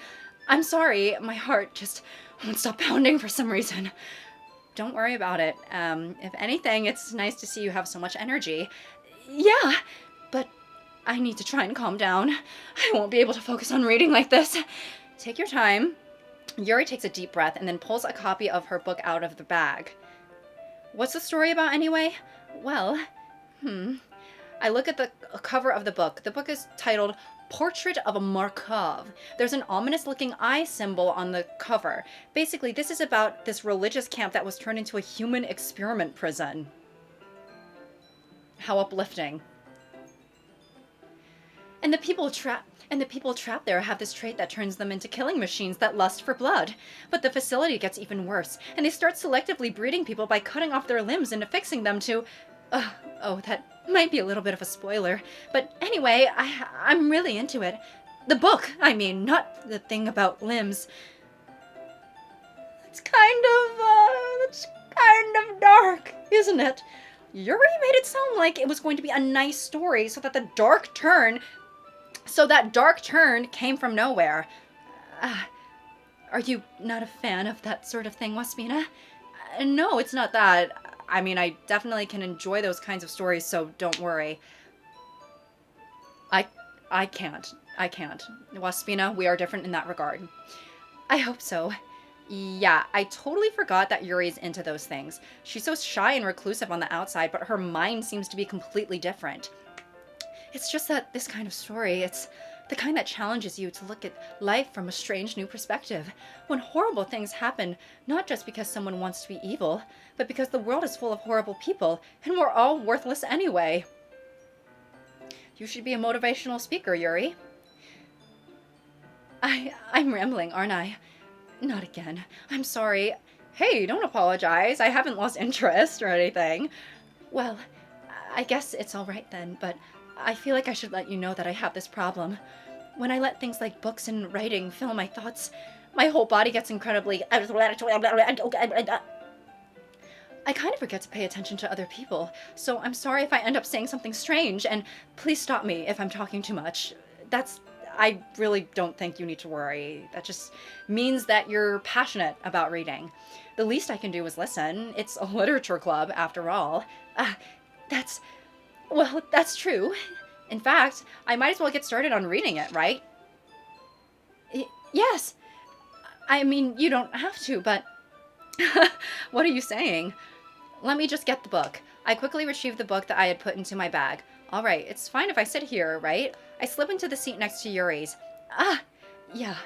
I'm sorry, my heart just won't stop pounding for some reason. Don't worry about it. If anything, it's nice to see you have so much energy. Yeah, but I need to try and calm down. I won't be able to focus on reading like this. Take your time. Yuri takes a deep breath and then pulls a copy of her book out of the bag. What's the story about anyway? Well, I look at the cover of the book. The book is titled Portrait of a Markov. There's an ominous-looking eye symbol on the cover. Basically, this is about this religious camp that was turned into a human experiment prison. How uplifting. And the people trapped there have this trait that turns them into killing machines that lust for blood. But the facility gets even worse, and they start selectively breeding people by cutting off their limbs and affixing them to... oh, that might be a little bit of a spoiler. But anyway, I'm really into it. The book, I mean, not the thing about limbs. It's kind of dark, isn't it? Yuri made it sound like it was going to be a nice story so that dark turn came from nowhere. Are you not a fan of that sort of thing, Wasmina? No, it's not that. I mean, I definitely can enjoy those kinds of stories, so don't worry. I can't. Waspina, we are different in that regard. I hope so. Yeah, I totally forgot that Yuri's into those things. She's so shy and reclusive on the outside, but her mind seems to be completely different. It's just that this kind of story, it's the kind that challenges you to look at life from a strange new perspective. When horrible things happen, not just because someone wants to be evil, but because the world is full of horrible people, and we're all worthless anyway. You should be a motivational speaker, Yuri. I'm rambling, aren't I? Not again. I'm sorry. Hey, don't apologize. I haven't lost interest or anything. Well, I guess it's all right then, but I feel like I should let you know that I have this problem. When I let things like books and writing fill my thoughts, my whole body gets incredibly... I kind of forget to pay attention to other people, so I'm sorry if I end up saying something strange, and please stop me if I'm talking too much. I really don't think you need to worry. That just means that you're passionate about reading. The least I can do is listen. It's a literature club, after all. That's true. In fact, I might as well get started on reading it, right? Yes. I mean, you don't have to, but... What are you saying? Let me just get the book. I quickly retrieved the book that I had put into my bag. All right, it's fine if I sit here, right? I slip into the seat next to Yuri's. Yeah.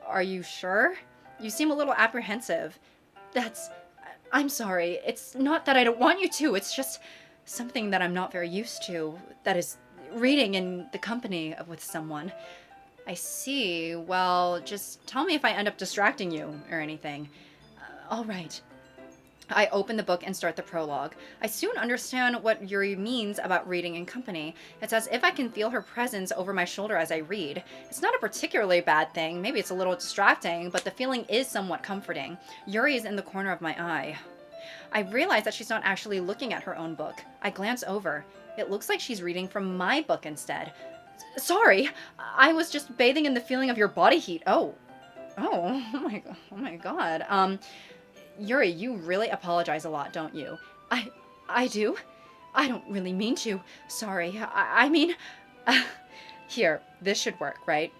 Are you sure? You seem a little apprehensive. I'm sorry. It's not that I don't want you to. It's just something that I'm not very used to. That is, reading in the company with someone. I see. Well, just tell me if I end up distracting you or anything. All right. I open the book and start the prologue. I soon understand what Yuri means about reading in company. It's as if I can feel her presence over my shoulder as I read. It's not a particularly bad thing. Maybe it's a little distracting, but the feeling is somewhat comforting. Yuri is in the corner of my eye. I realize that she's not actually looking at her own book. I glance over. It looks like she's reading from my book instead. Sorry, I was just bathing in the feeling of your body heat. Oh my god. Yuri, you really apologize a lot, don't you? I do? I don't really mean to. Sorry. I mean... Here, this should work, right?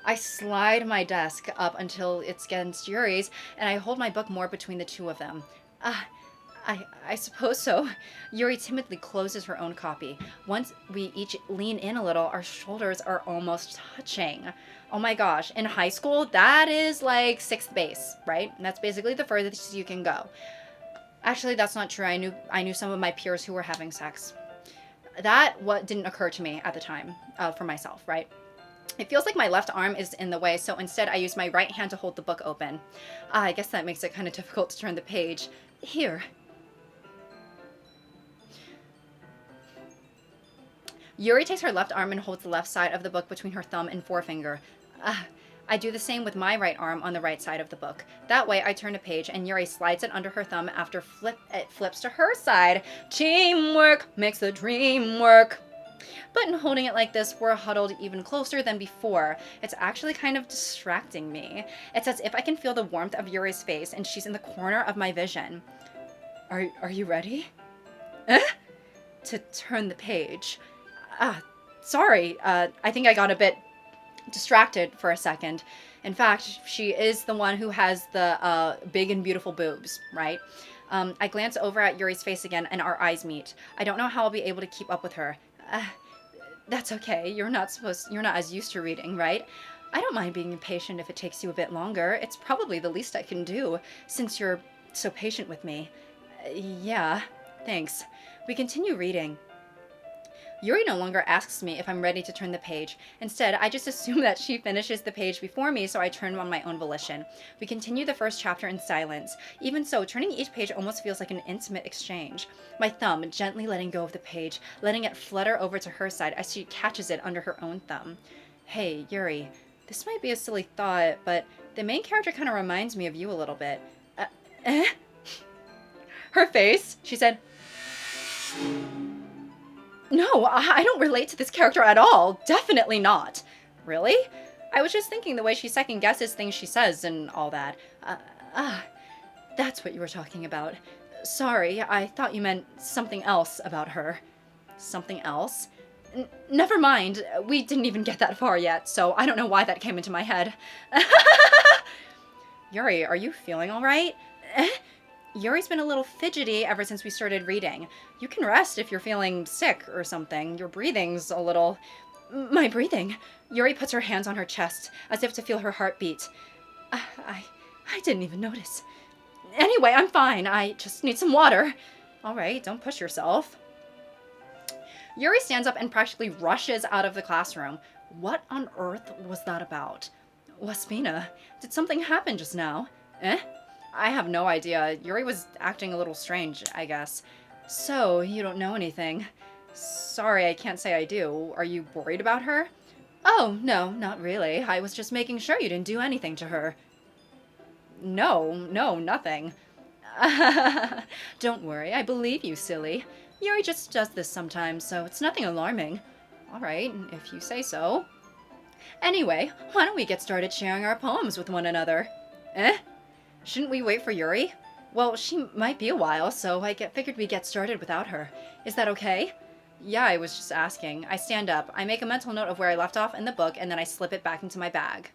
I slide my desk up until it's against Yuri's, and I hold my book more between the two of them. I suppose so. Yuri timidly closes her own copy. Once we each lean in a little, our shoulders are almost touching. Oh my gosh, in high school, that is like 6th base, right? And that's basically the furthest you can go. Actually, that's not true. I knew some of my peers who were having sex. That didn't occur to me at the time for myself, right? It feels like my left arm is in the way, so instead I use my right hand to hold the book open. I guess that makes it kind of difficult to turn the page. Here. Yuri takes her left arm and holds the left side of the book between her thumb and forefinger. I do the same with my right arm on the right side of the book. That way, I turn a page, and Yuri slides it under her thumb after it flips to her side. Teamwork makes the dream work. But in holding it like this, we're huddled even closer than before. It's actually kind of distracting me. It's as if I can feel the warmth of Yuri's face, and she's in the corner of my vision. Are you ready? To turn the page. Sorry. I think I got a bit distracted for a second. In fact, she is the one who has the big and beautiful boobs, right? I glance over at Yuri's face again, and our eyes meet. I don't know how I'll be able to keep up with her. That's okay. You're not as used to reading, right? I don't mind being impatient if it takes you a bit longer. It's probably the least I can do, since you're so patient with me. Yeah, thanks. We continue reading. Yuri no longer asks me if I'm ready to turn the page. Instead, I just assume that she finishes the page before me, so I turn on my own volition. We continue the first chapter in silence. Even so, turning each page almost feels like an intimate exchange. My thumb gently letting go of the page, letting it flutter over to her side as she catches it under her own thumb. Hey, Yuri, this might be a silly thought, but the main character kind of reminds me of you a little bit. Her face, she said... No, I don't relate to this character at all. Definitely not. Really? I was just thinking the way she second guesses things she says and all that. That's what you were talking about. Sorry, I thought you meant something else about her. Something else? Never mind. We didn't even get that far yet, so I don't know why that came into my head. Yuri, are you feeling all right? Yuri's been a little fidgety ever since we started reading. You can rest if you're feeling sick or something. Your breathing's a little... My breathing. Yuri puts her hands on her chest, as if to feel her heartbeat. I didn't even notice. Anyway, I'm fine. I just need some water. All right, don't push yourself. Yuri stands up and practically rushes out of the classroom. What on earth was that about? Waspina, did something happen just now? Eh? I have no idea. Yuri was acting a little strange, I guess. So, you don't know anything. Sorry, I can't say I do. Are you worried about her? Oh, no, not really. I was just making sure you didn't do anything to her. No, nothing. Don't worry, I believe you, silly. Yuri just does this sometimes, so it's nothing alarming. All right, if you say so. Anyway, why don't we get started sharing our poems with one another? Eh? Shouldn't we wait for Yuri? Well, she might be a while, so I figured we'd get started without her. Is that okay? Yeah, I was just asking. I stand up, I make a mental note of where I left off in the book, and then I slip it back into my bag.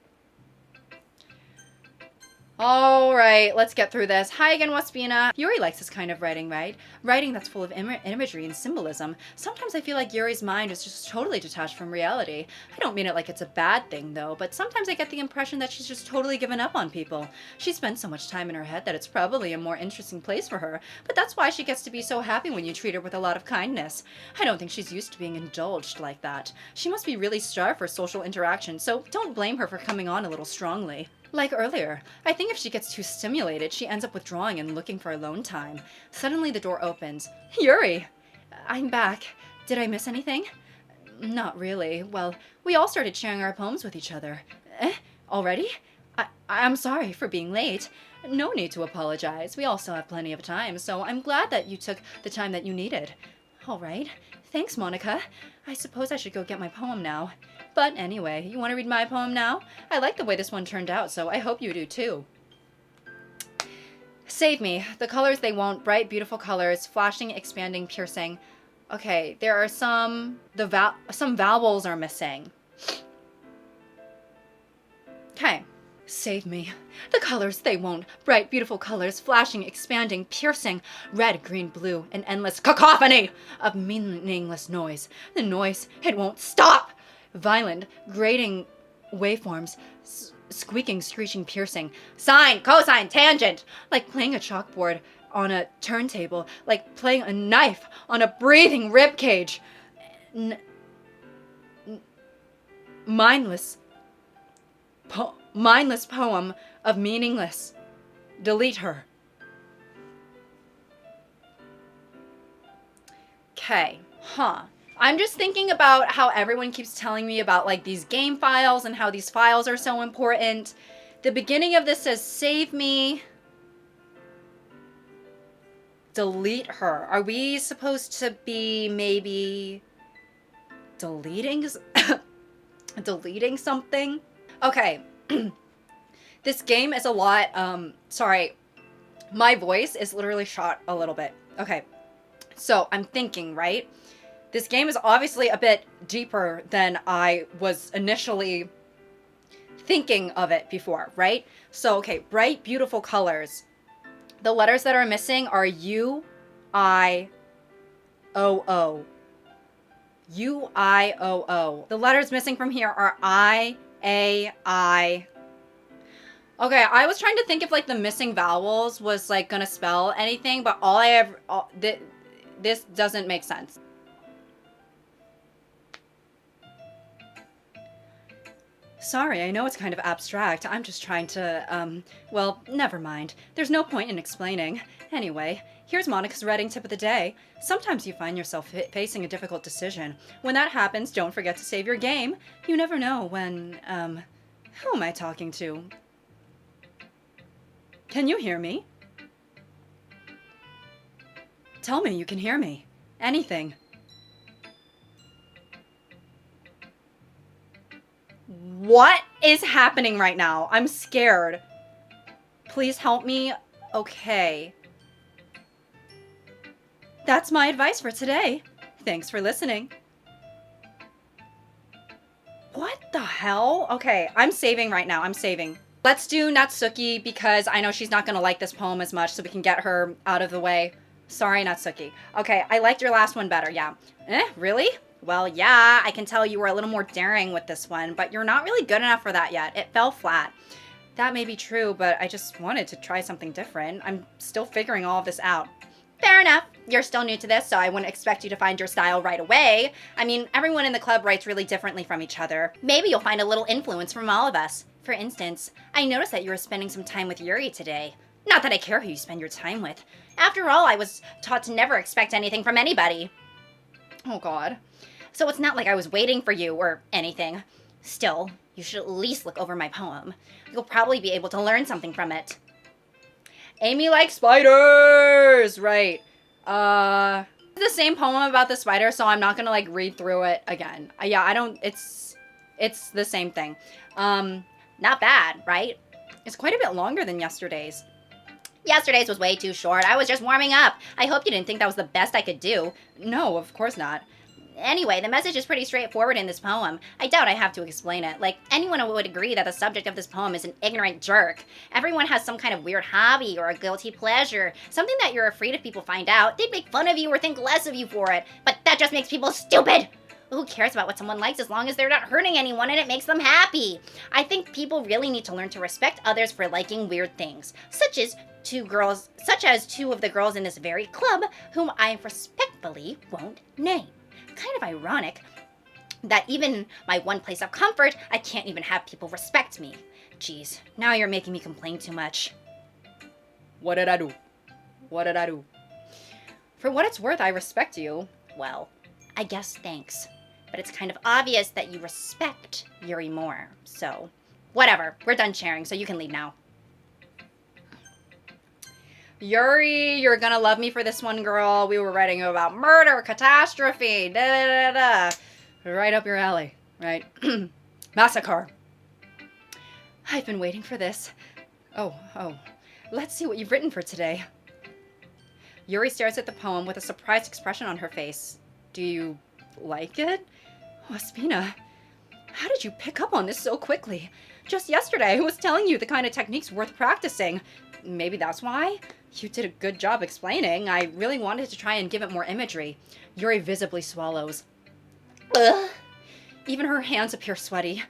All right, let's get through this. Hi again, Waspina. Yuri likes this kind of writing, right? Writing that's full of imagery and symbolism. Sometimes I feel like Yuri's mind is just totally detached from reality. I don't mean it like it's a bad thing, though, but sometimes I get the impression that she's just totally given up on people. She spends so much time in her head that it's probably a more interesting place for her, but that's why she gets to be so happy when you treat her with a lot of kindness. I don't think she's used to being indulged like that. She must be really starved for social interaction, so don't blame her for coming on a little strongly. Like earlier, I think if she gets too stimulated, she ends up withdrawing and looking for alone time. Suddenly the door opens. Yuri! I'm back. Did I miss anything? Not really. Well, we all started sharing our poems with each other. Eh? Already? I'm sorry for being late. No need to apologize. We all still have plenty of time, so I'm glad that you took the time that you needed. All right. Thanks, Monica. I suppose I should go get my poem now. But anyway, you want to read my poem now? I like the way this one turned out, so I hope you do too. Save me. The colors they won't. Bright, beautiful colors. Flashing, expanding, piercing. Okay, there are some vowels are missing. Okay. Save me. The colors they won't. Bright, beautiful colors. Flashing, expanding, piercing. Red, green, blue. An endless cacophony of meaningless noise. The noise, it won't stop. Violent, grating waveforms, squeaking, screeching, piercing. Sine, cosine, tangent. Like playing a chalkboard on a turntable. Like playing a knife on a breathing rib cage. Mindless poem of meaningless. Delete her. Okay. Huh. I'm just thinking about how everyone keeps telling me about like these game files and how these files are so important. The beginning of this says save me. Delete her. Are we supposed to be maybe deleting deleting something? Okay. This game is a lot sorry. My voice is literally shot a little bit. Okay. So, I'm thinking, right? This game is obviously a bit deeper than I was initially thinking of it before, right? So, okay, bright, beautiful colors. The letters that are missing are U, I, O, O. U, I, O, O. The letters missing from here are I, A, I. Okay, I was trying to think if like the missing vowels was like gonna spell anything, but this doesn't make sense. Sorry, I know it's kind of abstract. I'm just trying to, well, never mind. There's no point in explaining. Anyway, here's Monica's writing tip of the day. Sometimes you find yourself facing a difficult decision. When that happens, don't forget to save your game. You never know when, who am I talking to? Can you hear me? Tell me you can hear me. Anything. What is happening right now? I'm scared. Please help me. Okay. That's my advice for today. Thanks for listening. What the hell? Okay, I'm saving right now. I'm saving. Let's do Natsuki because I know she's not going to like this poem as much, so we can get her out of the way. Sorry, Natsuki. Okay, I liked your last one better, yeah. Really? Well, yeah, I can tell you were a little more daring with this one, but you're not really good enough for that yet. It fell flat. That may be true, but I just wanted to try something different. I'm still figuring all of this out. Fair enough. You're still new to this, so I wouldn't expect you to find your style right away. I mean, everyone in the club writes really differently from each other. Maybe you'll find a little influence from all of us. For instance, I noticed that you were spending some time with Yuri today. Not that I care who you spend your time with. After all, I was taught to never expect anything from anybody. Oh, God. So it's not like I was waiting for you or anything. Still, you should at least look over my poem. You'll probably be able to learn something from it. Amy likes spiders! Right. The same poem about the spider, so I'm not gonna, read through it again. It's the same thing. Not bad, right? It's quite a bit longer than yesterday's. Yesterday's was way too short. I was just warming up. I hope you didn't think that was the best I could do. No, of course not. Anyway, the message is pretty straightforward in this poem. I doubt I have to explain it. Anyone would agree that the subject of this poem is an ignorant jerk. Everyone has some kind of weird hobby or a guilty pleasure, something that you're afraid if people find out, they'd make fun of you or think less of you for it. But that just makes people stupid! Who cares about what someone likes as long as they're not hurting anyone and it makes them happy? I think people really need to learn to respect others for liking weird things, such as two of the girls in this very club, whom I respectfully won't name. Kind of ironic that even my one place of comfort, I can't even have people respect me. Geez, now you're making me complain too much. What did I do? What did I do? For what it's worth, I respect you. Well, I guess thanks. But it's kind of obvious that you respect Yuri more, so whatever. We're done sharing, so you can leave now. Yuri, you're gonna love me for this one, girl. We were writing about murder, catastrophe, da-da-da-da. Right up your alley, right? Massacre. I've been waiting for this. Oh. Let's see what you've written for today. Yuri stares at the poem with a surprised expression on her face. Do you like it? Waspina, how did you pick up on this so quickly? Just yesterday, I was telling you the kind of techniques worth practicing. Maybe that's why? You did a good job explaining. I really wanted to try and give it more imagery. Yuri visibly swallows. Ugh. Even her hands appear sweaty.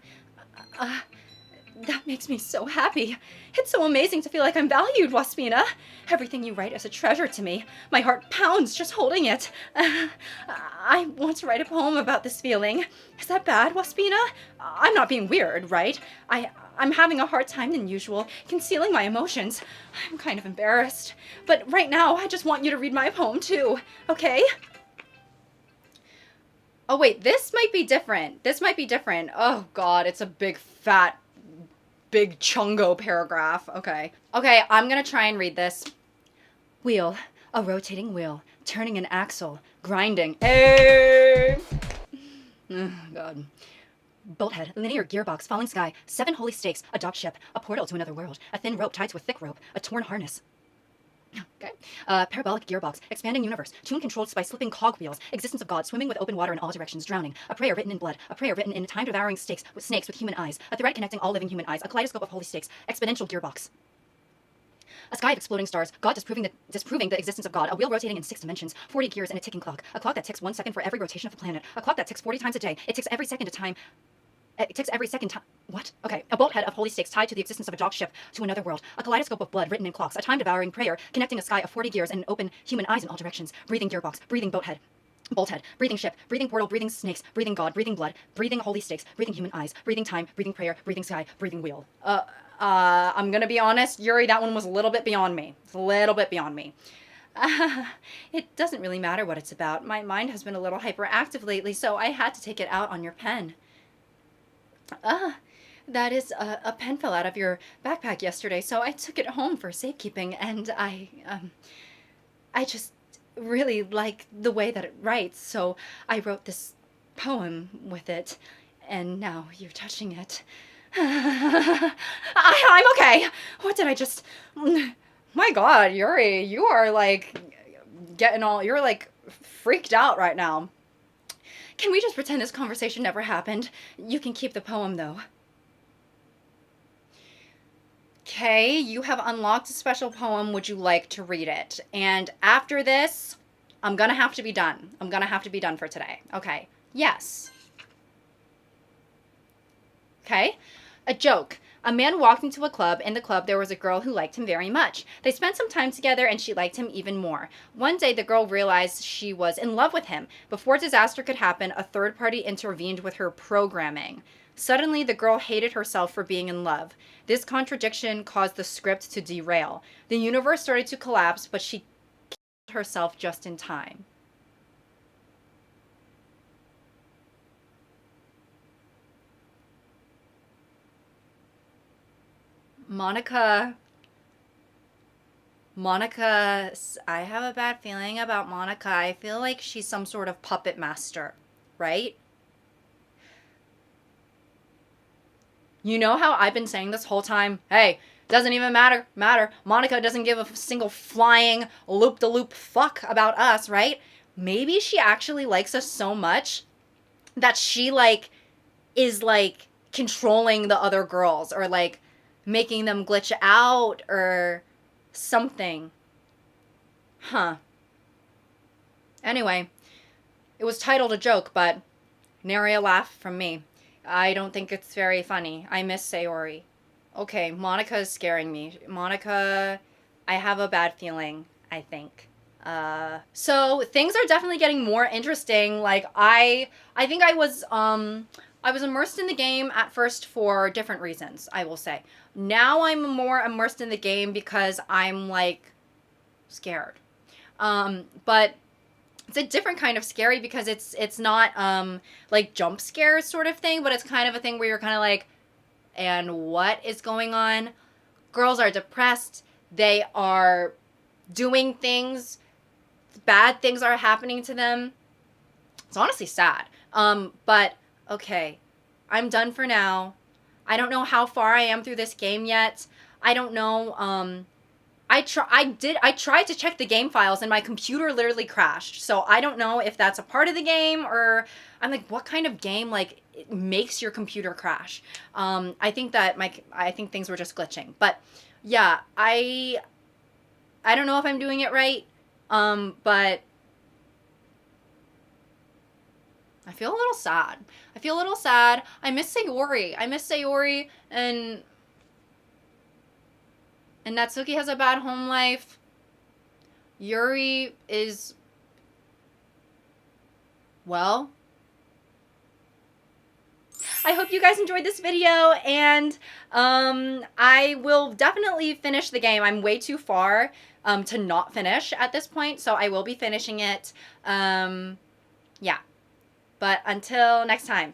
That makes me so happy. It's so amazing to feel like I'm valued, Waspina. Everything you write is a treasure to me. My heart pounds just holding it. I want to write a poem about this feeling. Is that bad, Waspina? I'm not being weird, right? I'm having a hard time than usual, concealing my emotions. I'm kind of embarrassed. But right now, I just want you to read my poem too, okay? Oh wait, this might be different. Oh God, it's a big chungo paragraph. Okay, I'm gonna try and read this. Wheel, a rotating wheel, turning an axle, grinding. Hey! Oh, God. Bolthead, linear gearbox, falling sky, 7 holy stakes, a dock ship, a portal to another world, a thin rope tied to a thick rope, a torn harness. Okay. Parabolic gearbox, expanding universe, tune controlled by slipping cogwheels, existence of God, swimming with open water in all directions, drowning, a prayer written in blood, a prayer written in time-devouring snakes with human eyes, a thread connecting all living human eyes, a kaleidoscope of holy stakes, exponential gearbox. A sky of exploding stars, God disproving the existence of God, a wheel rotating in 6 dimensions, 40 gears and a ticking clock, a clock that ticks 1 second for every rotation of the planet, a clock that ticks 40 times a day, it ticks every second time. What? Okay. A bolthead of holy stakes tied to the existence of a dock ship to another world. A kaleidoscope of blood written in clocks. A time-devouring prayer connecting a sky of 40 gears and an open human eyes in all directions. Breathing gearbox. Breathing bolthead. Breathing ship. Breathing portal. Breathing snakes. Breathing God. Breathing blood. Breathing holy stakes. Breathing human eyes. Breathing time. Breathing prayer. Breathing sky. Breathing wheel. I'm gonna be honest, Yuri, that one was a little bit beyond me. It's a little bit beyond me. It doesn't really matter what it's about. My mind has been a little hyperactive lately, so I had to take it out on your pen. That is, a pen fell out of your backpack yesterday, so I took it home for safekeeping, and I just really like the way that it writes, so I wrote this poem with it, and now you're touching it. I'm okay. What did I just... My God, Yuri, you are, you're, freaked out right now. Can we just pretend this conversation never happened? You can keep the poem, though. Okay, you have unlocked a special poem. Would you like to read it? And after this, I'm gonna have to be done. I'm gonna have to be done for today. Okay. Yes. Okay. A joke. A man walked into a club. In the club, there was a girl who liked him very much. They spent some time together, and she liked him even more. One day, the girl realized she was in love with him. Before disaster could happen, a third party intervened with her programming. Suddenly, the girl hated herself for being in love. This contradiction caused the script to derail. The universe started to collapse, but she killed herself just in time. Monica, I have a bad feeling about Monica. I feel like she's some sort of puppet master, right? You know how I've been saying this whole time, hey, doesn't even matter. Monica doesn't give a single flying loop-de-loop fuck about us, right? Maybe she actually likes us so much that she, like, is, like, controlling the other girls or, like, making them glitch out or something. Huh. Anyway, it was titled a joke, but nary a laugh from me. I don't think it's very funny. I miss Sayori. Okay, Monica is scaring me. Monica, I have a bad feeling, I think. So things are definitely getting more interesting. Like I think I was immersed in the game at first for different reasons, I will say. Now I'm more immersed in the game because I'm like scared. But it's a different kind of scary because it's not like jump scares sort of thing, but it's kind of a thing where you're kind of like, and what is going on? Girls are depressed. They are doing things. Bad things are happening to them. It's honestly sad. But okay, I'm done for now. I don't know how far I am through this game yet. I don't know. I tried to check the game files and my computer literally crashed. So I don't know if that's a part of the game or I'm like, what kind of game like it makes your computer crash? I think things were just glitching. But yeah, I don't know if I'm doing it right. But I feel a little sad. I miss Sayori and Natsuki has a bad home life. Yuri is, well, I hope you guys enjoyed this video, and I will definitely finish the game. I'm way too far to not finish at this point, so I will be finishing it. Yeah. But until next time,